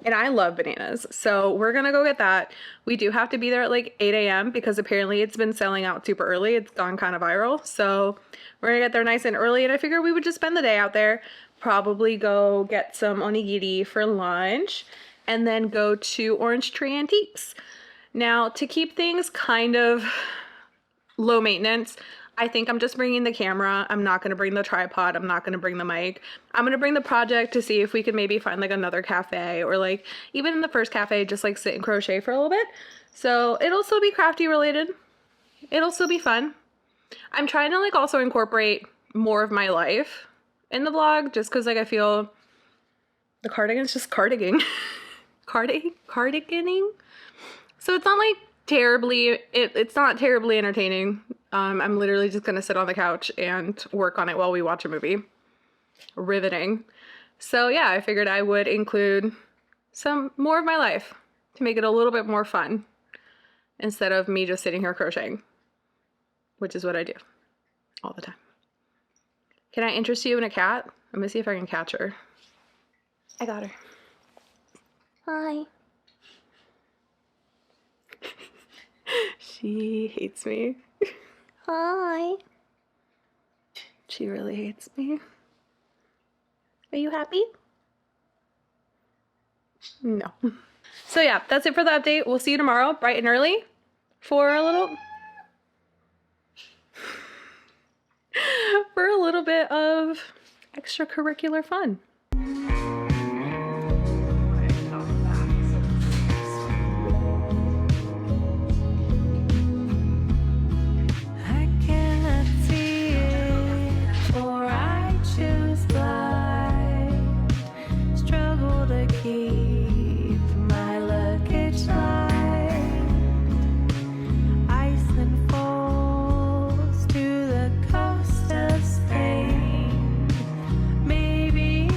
And I love bananas. So we're going to go get that. We do have to be there at like 8 a.m. because apparently it's been selling out super early. It's gone kind of viral. So we're going to get there nice and early. And I figured we would just spend the day out there. Probably go get some onigiri for lunch. And then go to Orange Tree Antiques. Now, to keep things kind of low maintenance, I think I'm just bringing the camera. I'm not going to bring the tripod. I'm not going to bring the mic. I'm going to bring the project to see if we can maybe find like another cafe or like even in the first cafe, just like sit and crochet for a little bit. So it'll still be crafty related. It'll still be fun. I'm trying to like also incorporate more of my life in the vlog just because like I feel the cardigan's just cardiganing. Cardiganing. So it's not like terribly, it's not terribly entertaining. I'm literally just gonna sit on the couch and work on it while we watch a movie. Riveting. So yeah, I figured I would include some more of my life to make it a little bit more fun instead of me just sitting here crocheting, which is what I do all the time. Can I interest you in a cat? Let me see if I can catch her. I got her. Hi. She hates me. Hi. She really hates me. Are you happy? No. So yeah, that's it for the update. We'll see you tomorrow, bright and early, for a little bit of extracurricular fun. Maybe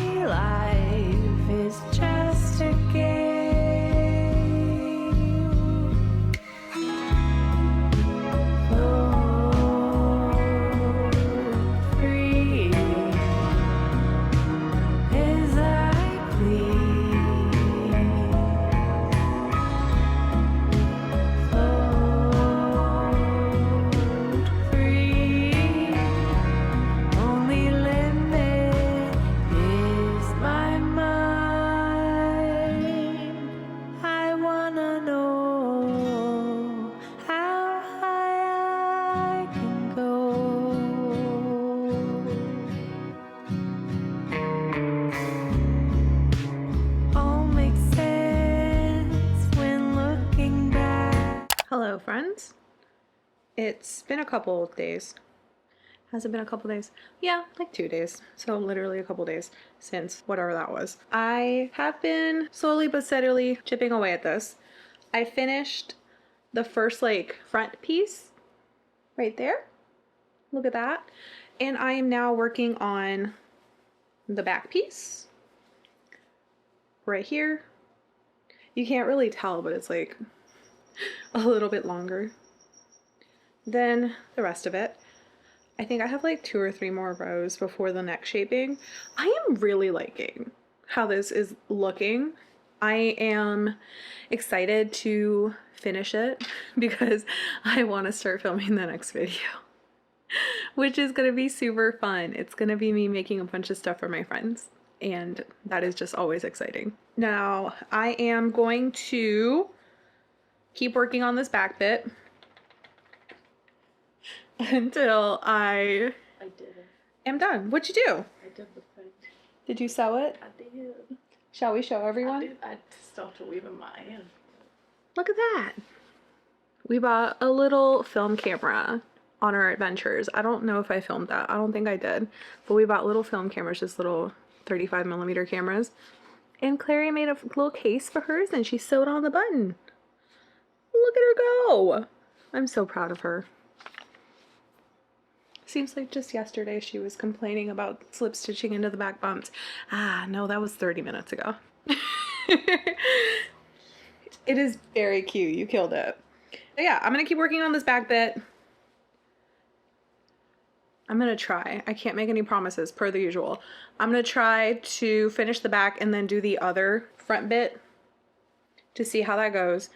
friends. It's been a couple days. Has it been a couple days? Yeah, like 2 days. So literally a couple days since whatever that was. I have been slowly but steadily chipping away at this. I finished the first like front piece right there. Look at that. And I am now working on the back piece right here. You can't really tell, but it's like a little bit longer than the rest of it. I think I have like 2 or 3 more rows before the neck shaping. I am really liking how this is looking. I am excited to finish it because I want to start filming the next video, which is going to be super fun. It's going to be me making a bunch of stuff for my friends, and that is just always exciting. Now, I am going to keep working on this back bit until I am done. What'd you do? I did the thing. Did you sew it? I did. Shall we show everyone? I started weaving mine. Look at that. We bought a little film camera on our adventures. I don't know if I filmed that. I don't think I did. But we bought little film cameras, just little 35mm cameras. And Clary made a little case for hers and she sewed on the button. Look at her go. I'm so proud of her. Seems like just yesterday she was complaining about slip stitching into the back bumps. Ah, no, that was 30 minutes ago. It is very cute. You killed it. But yeah, I'm going to keep working on this back bit. I'm going to try. I can't make any promises per the usual. I'm going to try to finish the back and then do the other front bit to see how that goes.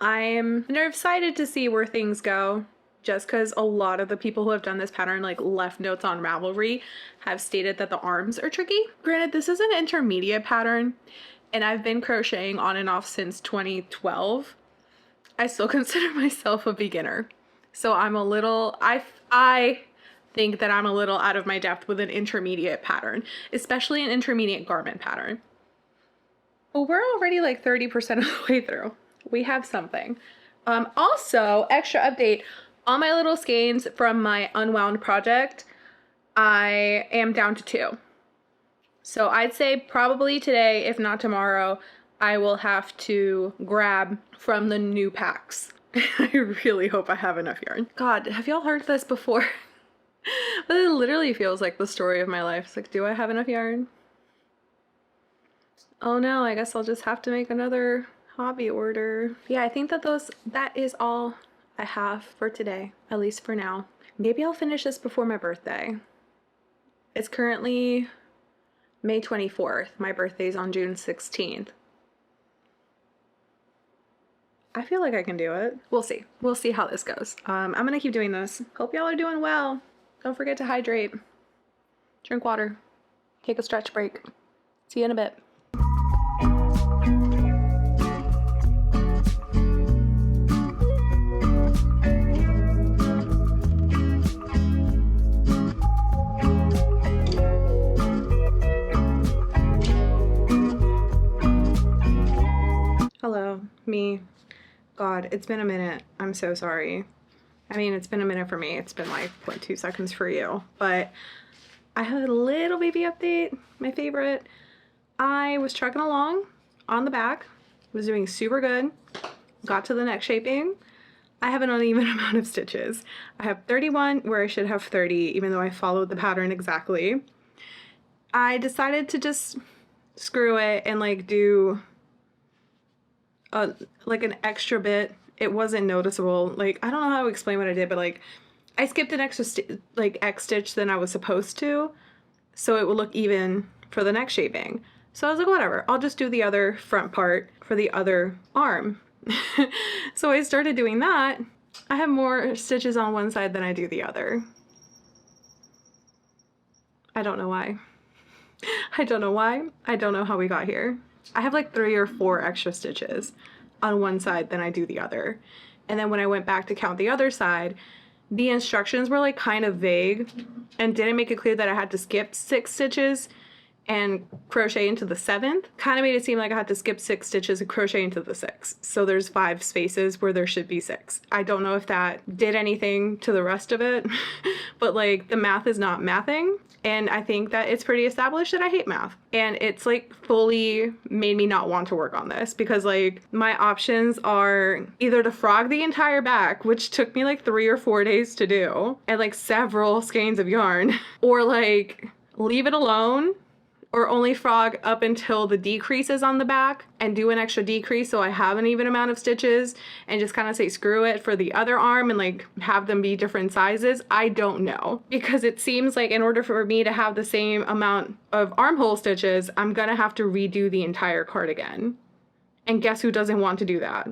I'm excited to see where things go, just because a lot of the people who have done this pattern, like left notes on Ravelry, have stated that the arms are tricky. Granted, this is an intermediate pattern, and I've been crocheting on and off since 2012. I still consider myself a beginner. So I'm a little, I think that I'm a little out of my depth with an intermediate pattern, especially an intermediate garment pattern. Well, we're already like 30% of the way through. We have something. Also, extra update, on my little skeins from my unwound project, I am down to 2. So I'd say probably today, if not tomorrow, I will have to grab from the new packs. I really hope I have enough yarn. God, have y'all heard this before? But it literally feels like the story of my life. It's like, do I have enough yarn? Oh no, I guess I'll just have to make another hobby order. Yeah, I think that that is all I have for today, at least for now. Maybe I'll finish this before my birthday. It's currently May 24th. My birthday's on June 16th. I feel like I can do it. We'll see. We'll see how this goes. I'm gonna keep doing this. Hope y'all are doing well. Don't forget to hydrate. Drink water. Take a stretch break. See you in a bit. Hello, me. God, it's been a minute. I'm so sorry. I mean, it's been a minute for me. It's been like, what, 2 seconds for you. But I had a little baby update, my favorite. I was trucking along on the back, was doing super good, got to the neck shaping. I have an uneven amount of stitches. I have 31 where I should have 30, even though I followed the pattern exactly. I decided to just screw it and like do like an extra bit. It wasn't noticeable. Like, I don't know how to explain what I did, but like I skipped an extra X stitch than I was supposed to, so it would look even for the neck shaping. So I was like, whatever, I'll just do the other front part for the other arm. So I started doing that. I have more stitches on one side than I do the other. I don't know why. I don't know why. I don't know how we got here. I have like 3 or 4 extra stitches on one side than I do the other. And then when I went back to count the other side, the instructions were like kind of vague and didn't make it clear that I had to skip 6 stitches and crochet into the 7th kind of made it seem like I had to skip 6 stitches and crochet into the 6th. So there's 5 spaces where there should be 6. I don't know if that did anything to the rest of it, but like the math is not mathing. And I think that it's pretty established that I hate math. And it's like fully made me not want to work on this because like my options are either to frog the entire back, which took me like 3 or 4 days to do, and like several skeins of yarn, or like leave it alone, or only frog up until the decrease is on the back and do an extra decrease so I have an even amount of stitches and just kind of say screw it for the other arm and like have them be different sizes. I don't know, because it seems like in order for me to have the same amount of armhole stitches, I'm gonna have to redo the entire cardigan. And guess who doesn't want to do that?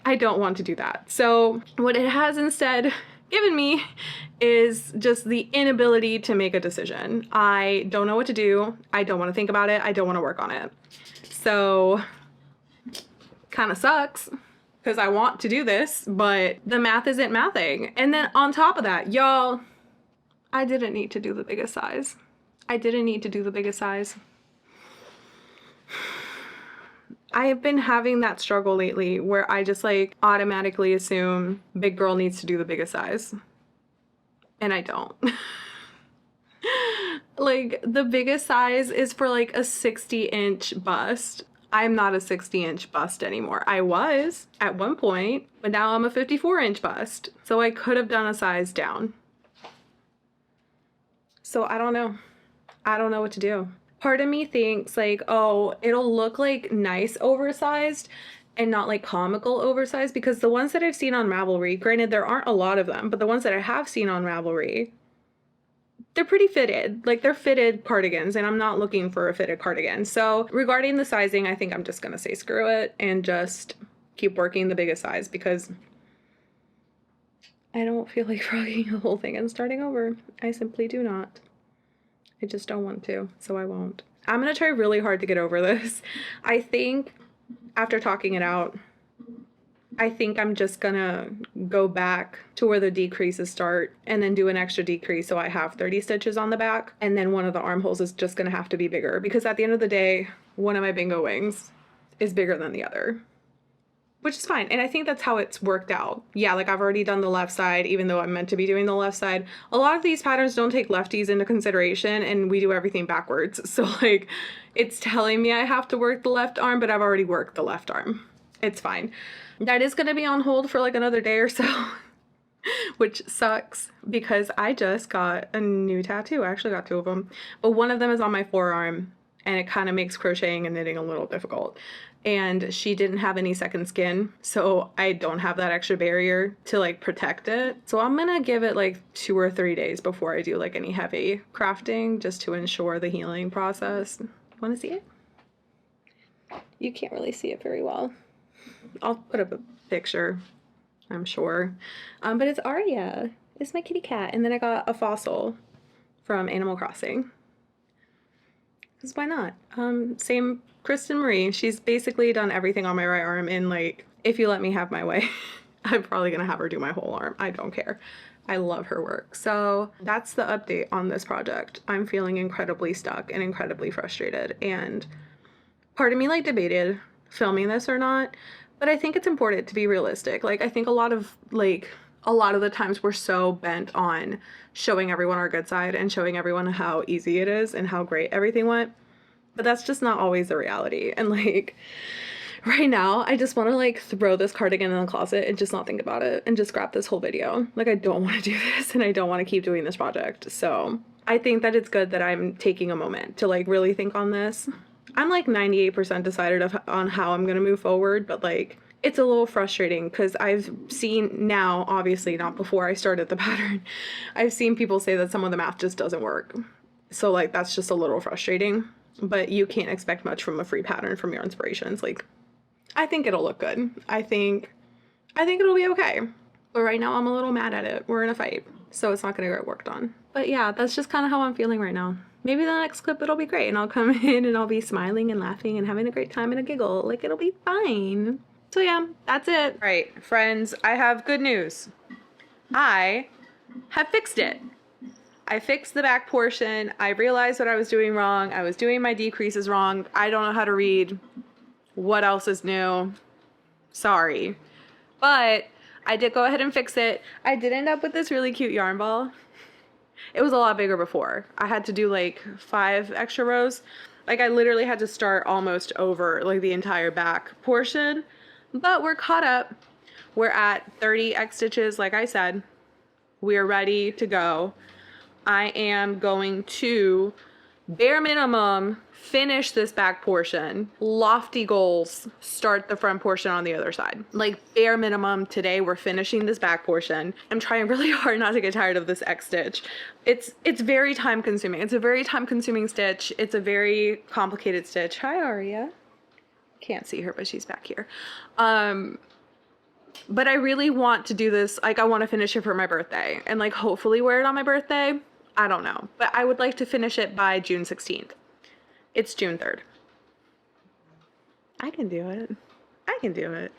I don't want to do that. So what it has instead given me is just the inability to make a decision. I don't know what to do. I don't want to think about it. I don't want to work on it. So kind of sucks because I want to do this, but the math isn't mathing. And then on top of that, y'all, I didn't need to do the biggest size. I didn't need to do the biggest size. I have been having that struggle lately where I just like automatically assume big girl needs to do the biggest size. And I don't. Like the biggest size is for like a 60-inch bust. I'm not a 60-inch bust anymore. I was at one point, but now I'm a 54-inch bust. So I could have done a size down. So I don't know. I don't know what to do. Part of me thinks like, oh, it'll look like nice oversized and not like comical oversized, because the ones that I've seen on Ravelry, granted there aren't a lot of them, but the ones that I have seen on Ravelry, they're pretty fitted. Like they're fitted cardigans, and I'm not looking for a fitted cardigan. So regarding the sizing, I think I'm just gonna say screw it and just keep working the biggest size because I don't feel like frogging the whole thing and starting over. I simply do not. I just don't want to, so I won't. I'm gonna try really hard to get over this. I think after talking it out, I think I'm just gonna go back to where the decreases start and then do an extra decrease so I have 30 stitches on the back, and then one of the armholes is just gonna have to be bigger because at the end of the day, one of my bingo wings is bigger than the other, which is fine. And I think that's how it's worked out. Yeah, like I've already done the left side, even though I'm meant to be doing the left side. A lot of these patterns don't take lefties into consideration and we do everything backwards. So like it's telling me I have to work the left arm, but I've already worked the left arm. It's fine. That is gonna be on hold for like another day or so, which sucks because I just got a new tattoo. I actually got 2 of them, but one of them is on my forearm and it kind of makes crocheting and knitting a little difficult. And she didn't have any second skin, so I don't have that extra barrier to like protect it. So I'm gonna give it like 2 or 3 days before I do like any heavy crafting, just to ensure the healing process. Want to see it? You can't really see it very well. I'll put up a picture, I'm sure. But it's Aria. It's my kitty cat. And then I got a fossil from Animal Crossing. Because why not? Same Kristen Marie. She's basically done everything on my right arm in like, if you let me have my way. I'm probably gonna have her do my whole arm. I don't care. I love her work. So that's the update on this project. I'm feeling incredibly stuck and incredibly frustrated. And part of me like debated filming this or not, but I think it's important to be realistic. Like I think a lot of the times we're so bent on showing everyone our good side and showing everyone how easy it is and how great everything went. But that's just not always the reality. And like right now, I just want to like throw this cardigan in the closet and just not think about it and just scrap this whole video. Like I don't want to do this and I don't want to keep doing this project. So I think that it's good that I'm taking a moment to like really think on this. I'm like 98% decided on how I'm going to move forward, but like it's a little frustrating because I've seen now, obviously not before I started the pattern, I've seen people say that some of the math just doesn't work. So like that's just a little frustrating, but you can't expect much from a free pattern from your inspirations. Like I think it'll look good. I think it'll be okay. But right now I'm a little mad at it. We're in a fight, so it's not going to get worked on. But yeah, that's just kind of how I'm feeling right now. Maybe the next clip it'll be great and I'll come in and I'll be smiling and laughing and having a great time and a giggle. Like it'll be fine. So yeah, that's it. All right, friends, I have good news. I have fixed it. I fixed the back portion. I realized what I was doing wrong. I was doing my decreases wrong. I don't know how to read. What else is new? Sorry. But I did go ahead and fix it. I did end up with this really cute yarn ball. It was a lot bigger before. I had to do like 5 extra rows. Like I literally had to start almost over like the entire back portion. But we're caught up. We're at 30 X stitches, like I said. We are ready to go. I am going to, bare minimum, finish this back portion. Lofty goals, start the front portion on the other side. Like bare minimum, today we're finishing this back portion. I'm trying really hard not to get tired of this X stitch. It's very time consuming. It's a very time consuming stitch. It's a very complicated stitch. Hi, Aria. Can't see her, but she's back here. But I really want to do this. Like I want to finish it for my birthday and like hopefully wear it on my birthday. I don't know, but I would like to finish it by June 16th. It's June 3rd. I can do it. I can do it.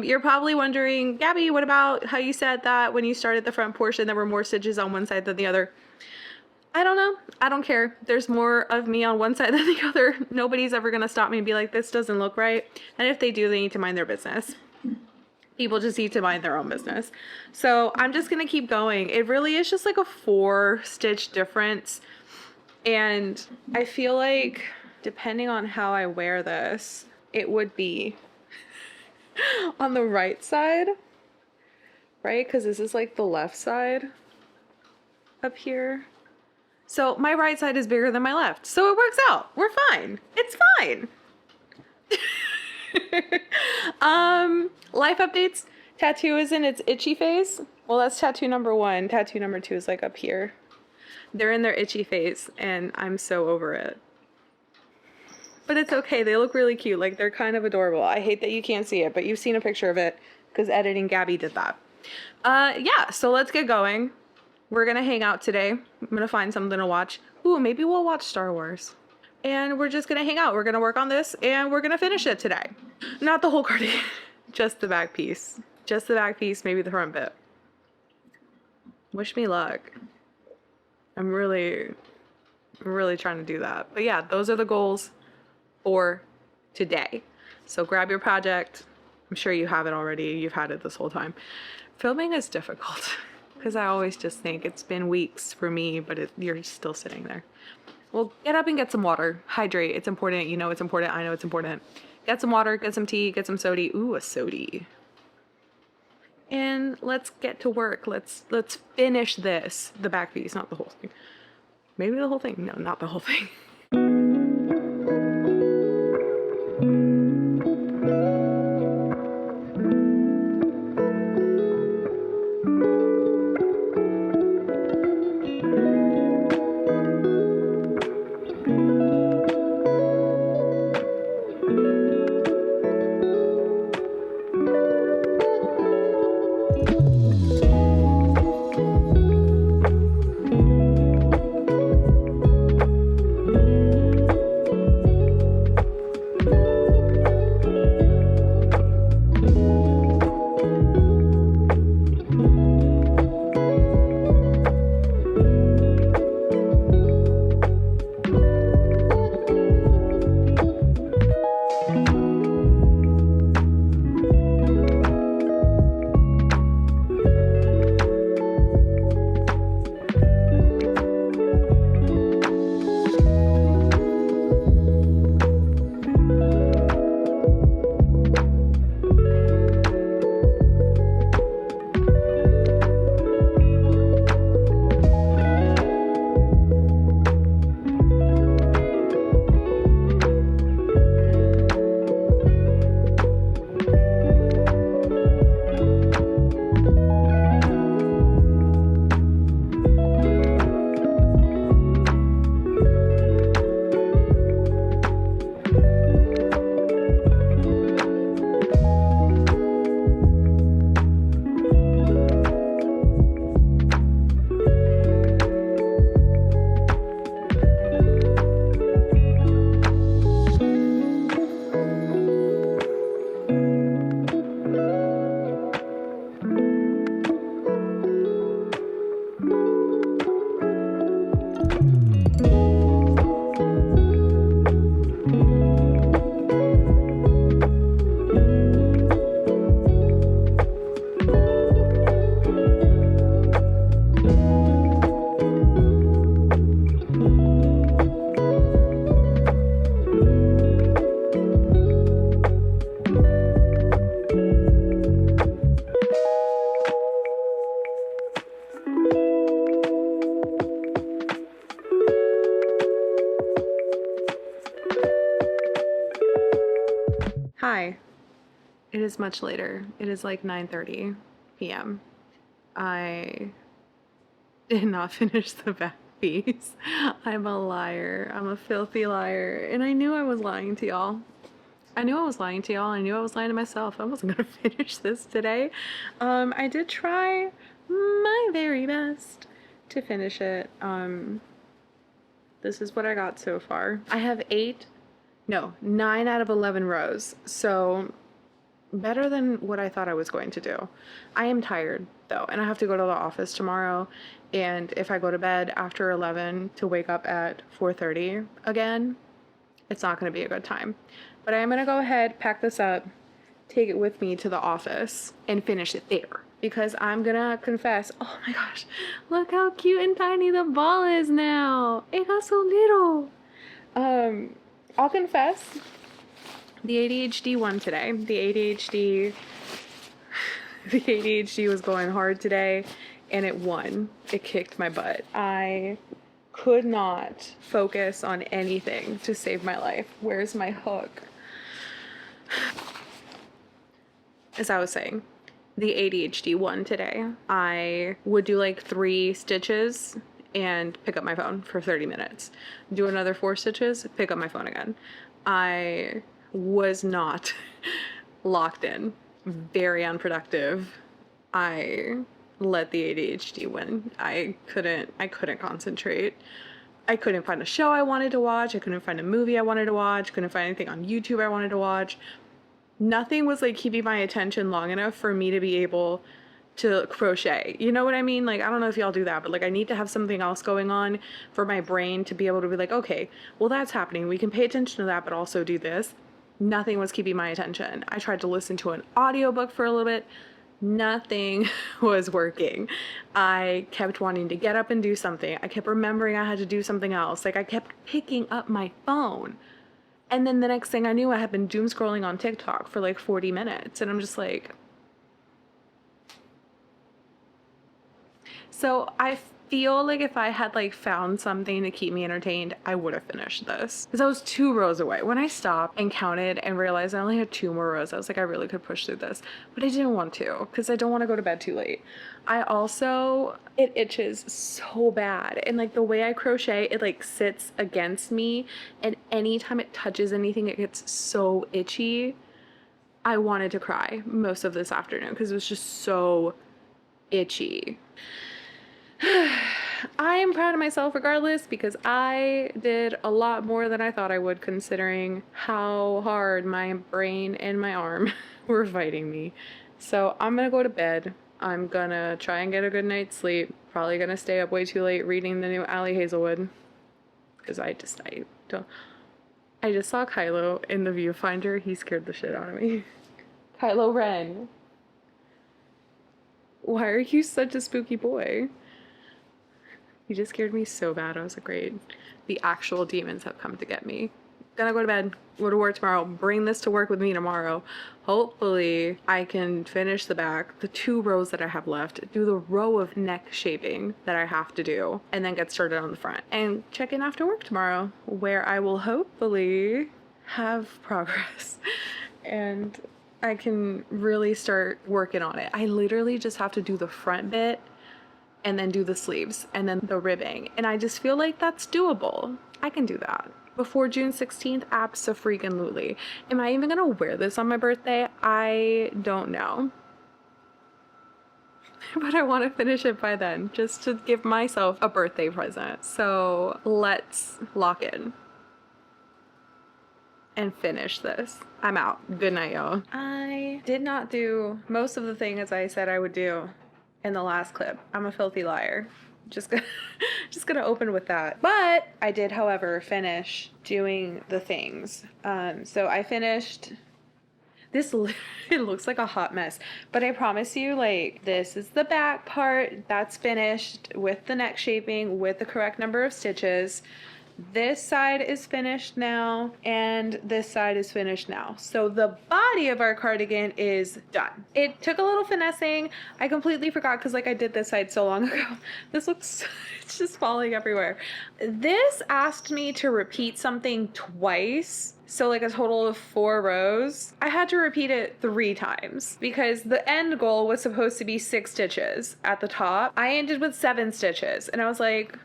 You're probably wondering, Gabby, what about how you said that when you started the front portion, there were more stitches on one side than the other? I don't know. I don't care. There's more of me on one side than the other. Nobody's ever going to stop me and be like, this doesn't look right. And if they do, they need to mind their business. People just need to mind their own business. So I'm just going to keep going. It really is just like a 4 stitch difference. And I feel like depending on how I wear this, it would be on the right side, right? Because this is like the left side up here. So my right side is bigger than my left. So it works out. We're fine. It's fine. Life updates. Tattoo is in its itchy phase. Well, that's tattoo number 1. Tattoo number 2 is like up here. They're in their itchy phase and I'm so over it. But it's okay. They look really cute. Like they're kind of adorable. I hate that you can't see it, but you've seen a picture of it because editing Gabby did that. Yeah, so let's get going. We're going to hang out today. I'm going to find something to watch. Ooh, maybe we'll watch Star Wars. And we're just going to hang out. We're going to work on this and we're going to finish it today. Not the whole cardigan, just the back piece. Just the back piece, maybe the front bit. Wish me luck. I'm really trying to do that. But yeah, those are the goals for today. So grab your project. I'm sure you have it already. You've had it this whole time. Filming is difficult because I always just think it's been weeks for me, but you're still sitting there. Well, get up and get some water. Hydrate. It's important. You know it's important. I know it's important. Get some water, get some tea, get some sody. Ooh, a sody. And let's get to work. Let's finish this. The back piece, not the whole thing. Maybe the whole thing. No, not the whole thing. Hi. It is much later. It is like 9:30 p.m. I did not finish the back piece. I'm a liar. I'm a filthy liar. And I knew I was lying to y'all. I knew I was lying to y'all. I knew I was lying to myself. I wasn't gonna finish this today. I did try my very best to finish it. This is what I got so far. I have 9 out of 11 rows. So better than what I thought I was going to do. I am tired though, and I have to go to the office tomorrow. And if I go to bed after 11 to wake up at 4:30 again, it's not going to be a good time. But I am going to go ahead, pack this up, take it with me to the office, and finish it there. Because I'm going to confess, oh my gosh, look how cute and tiny the ball is now. It got so little. I'll confess, the ADHD won today. The ADHD was going hard today, and it won. It kicked my butt. I could not focus on anything to save my life. Where's my hook? As I was saying, the ADHD won today. I would do like 3 stitches and pick up my phone for 30 minutes. Do another 4 stitches, pick up my phone again. I was not locked in. Very unproductive. I let the ADHD win. I couldn't concentrate. I couldn't find a show I wanted to watch. I couldn't find a movie I wanted to watch. Couldn't find anything on YouTube I wanted to watch. Nothing was like keeping my attention long enough for me to be able to crochet. You know what I mean? Like, I don't know if y'all do that, but like I need to have something else going on for my brain to be able to be like, okay, well that's happening. We can pay attention to that, but also do this. Nothing was keeping my attention. I tried to listen to an audiobook for a little bit. Nothing was working. I kept wanting to get up and do something. I kept remembering I had to do something else. Like I kept picking up my phone. And then the next thing I knew, I had been doom scrolling on TikTok for like 40 minutes. And I'm just like... So I feel like if I had like found something to keep me entertained, I would have finished this. Because I was 2 rows away. When I stopped and counted and realized I only had 2 more rows, I was like, I really could push through this. But I didn't want to, because I don't want to go to bed too late. It itches so bad. And like the way I crochet, it like sits against me. And anytime it touches anything, it gets so itchy. I wanted to cry most of this afternoon because it was just so itchy. I am proud of myself regardless because I did a lot more than I thought I would, considering how hard my brain and my arm were fighting me. So I'm gonna go to bed. I'm gonna try and get a good night's sleep. Probably gonna stay up way too late reading the new Allie Hazelwood because I just saw Kylo in the viewfinder. He scared the shit out of me. Kylo Ren, why are you such a spooky boy? You just scared me so bad. I was like, great. The actual demons have come to get me. Gonna go to bed, go to work tomorrow, bring this to work with me tomorrow. Hopefully I can finish the back, the 2 rows that I have left, do the row of neck shaping that I have to do, and then get started on the front. And check in after work tomorrow, where I will hopefully have progress. And I can really start working on it. I literally just have to do the front bit and then do the sleeves and then the ribbing. And I just feel like that's doable. I can do that. Before June 16th, abso-freaking-lutely. Am I even gonna wear this on my birthday? I don't know. But I want to finish it by then, just to give myself a birthday present. So let's lock in and finish this. I'm out. Good night, y'all. I did not do most of the things I said I would do in the last clip. I'm a filthy liar. Just gonna open with that. But I did, however, finish doing the things. So I finished this. It looks like a hot mess, but I promise you, like, this is the back part that's finished with the neck shaping, with the correct number of stitches. This side is finished now, and this side is finished now. So the body of our cardigan is done. It took a little finessing. I completely forgot because like I did this side so long ago. This looks, it's just falling everywhere. This asked me to repeat something twice. So like a total of 4 rows. I had to repeat it 3 times because the end goal was supposed to be 6 stitches at the top. I ended with 7 stitches and I was like,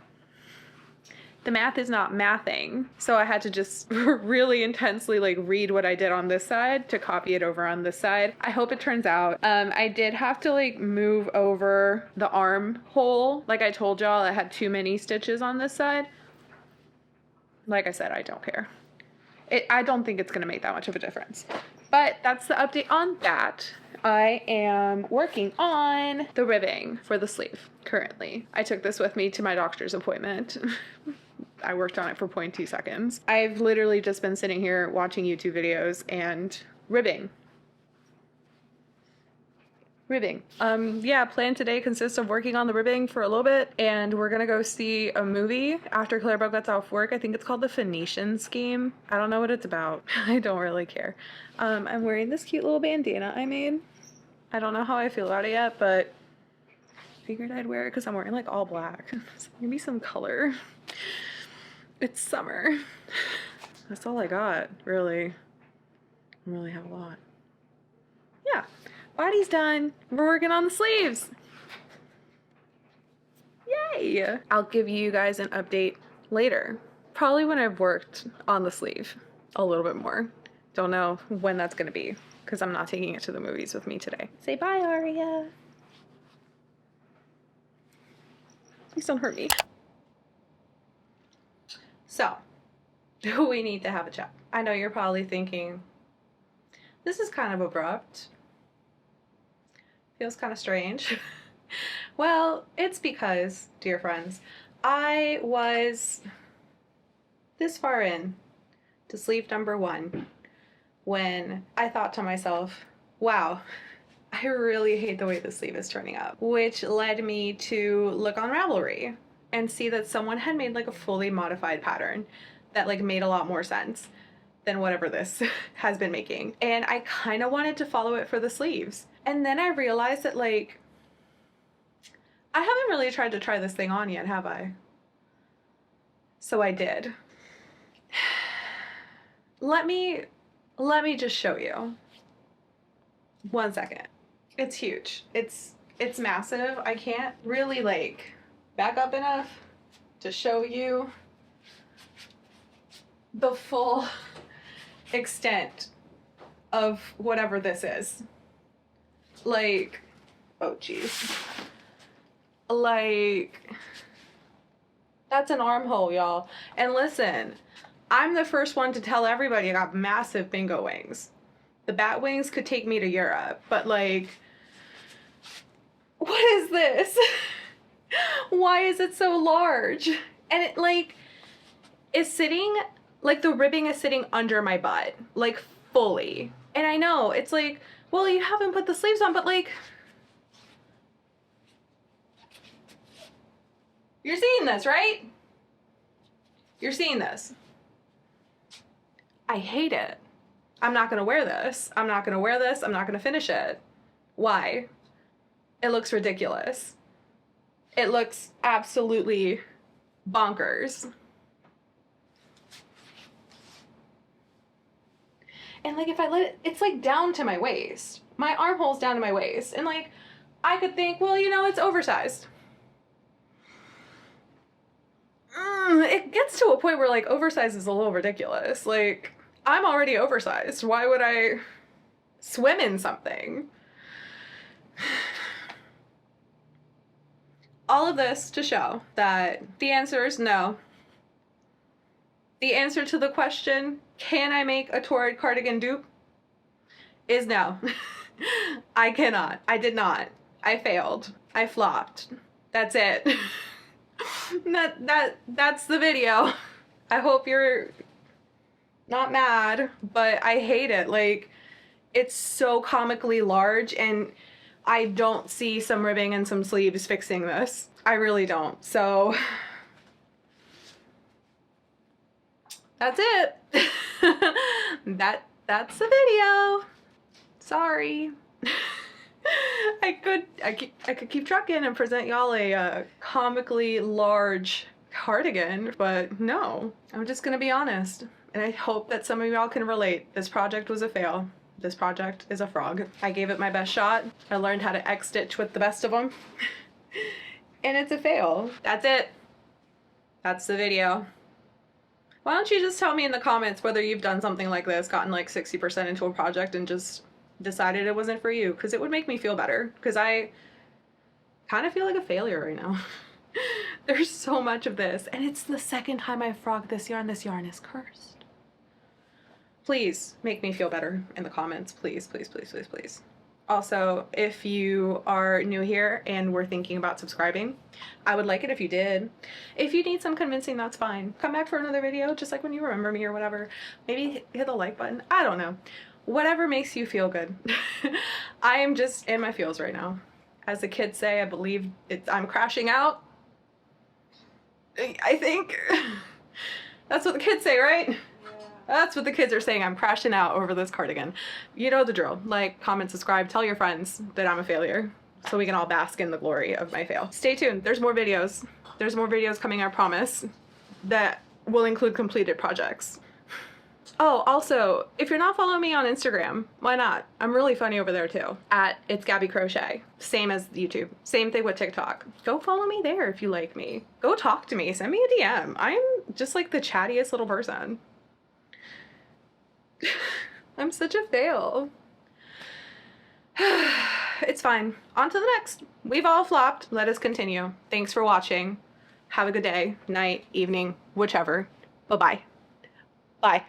the math is not mathing. So I had to just really intensely like read what I did on this side to copy it over on this side. I hope it turns out. I did have to like move over the armhole. Like I told y'all, I had too many stitches on this side. Like I said, I don't care. I don't think it's going to make that much of a difference. But that's the update on that. I am working on the ribbing for the sleeve currently. I took this with me to my doctor's appointment. I worked on it for 0.2 seconds. I've literally just been sitting here watching YouTube videos and ribbing. Yeah, plan today consists of working on the ribbing for a little bit, and we're gonna go see a movie after Claire gets off work. I think it's called The Phoenician Scheme. I don't know what it's about. I don't really care. I'm wearing this cute little bandana I made. I don't know how I feel about it yet, but figured I'd wear it because I'm wearing like all black. So maybe some color. It's summer. That's all I got, really. I don't really have a lot. Yeah. Body's done. We're working on the sleeves. Yay! I'll give you guys an update later. Probably when I've worked on the sleeve a little bit more. Don't know when that's gonna be because I'm not taking it to the movies with me today. Say bye, Aria. Please don't hurt me. So, we need to have a chat. I know you're probably thinking, this is kind of abrupt. Feels kind of strange. Well, it's because, dear friends, I was this far in to sleeve number 1 when I thought to myself, wow, I really hate the way the sleeve is turning up, which led me to look on Ravelry and see that someone had made like a fully modified pattern that like made a lot more sense than whatever this has been making. And I kind of wanted to follow it for the sleeves. And then I realized that like, I haven't really tried to try this thing on yet, have I? So I did. Let me just show you. 1 second. It's huge. It's massive. I can't really like back up enough to show you the full extent of whatever this is. Like, oh geez. Like, that's an armhole, y'all. And listen, I'm the first one to tell everybody I got massive bingo wings. The bat wings could take me to Europe, but like, what is this? Why is it so large? And it like is sitting, like the ribbing is sitting under my butt, like fully. And I know it's like, well, you haven't put the sleeves on, but like, you're seeing this, right? You're seeing this. I hate it. I'm not gonna wear this. I'm not gonna wear this. I'm not gonna finish it. Why? It looks ridiculous. It looks absolutely bonkers. And like if I let it, it's like down to my waist. My armhole's down to my waist. And like, I could think, well, you know, it's oversized. It gets to a point where like oversized is a little ridiculous. Like, I'm already oversized. Why would I swim in something? All of this to show that the answer is no. The answer to the question, can I make a Torrid cardigan dupe? Is no. I cannot. I did not. I failed. I flopped. That's it. That's the video. I hope you're not mad, but I hate it. Like, it's so comically large, and I don't see some ribbing and some sleeves fixing this. I really don't. So That's it. That's the video. Sorry. I could keep trucking and present y'all a comically large cardigan, but no. I'm just gonna be honest. And I hope that some of y'all can relate. This project was a fail. This project is a frog. I gave it my best shot. I learned how to X-stitch with the best of them. And it's a fail. That's it. That's the video. Why don't you just tell me in the comments whether you've done something like this, gotten like 60% into a project and just decided it wasn't for you, because it would make me feel better, because I kind of feel like a failure right now. There's so much of this, and it's the second time I've frogged this yarn. This yarn is cursed. Please make me feel better in the comments. Please, please, please, please, please. Also, if you are new here and were thinking about subscribing, I would like it if you did. If you need some convincing, that's fine. Come back for another video, just like when you remember me or whatever. Maybe hit the like button. I don't know. Whatever makes you feel good. I am just in my feels right now. As the kids say, I believe I'm crashing out. I think. That's what the kids say, right? That's what the kids are saying. I'm crashing out over this cardigan. You know the drill. Like, comment, subscribe, tell your friends that I'm a failure so we can all bask in the glory of my fail. Stay tuned. There's more videos. There's more videos coming, I promise, that will include completed projects. Oh, also, if you're not following me on Instagram, why not? I'm really funny over there too. At It's Gabby Crochet. Same as YouTube. Same thing with TikTok. Go follow me there if you like me. Go talk to me. Send me a DM. I'm just like the chattiest little person. I'm such a fail. It's fine. On to the next. We've all flopped. Let us continue. Thanks for watching. Have a good day, night, evening, whichever. Bye-bye. Bye.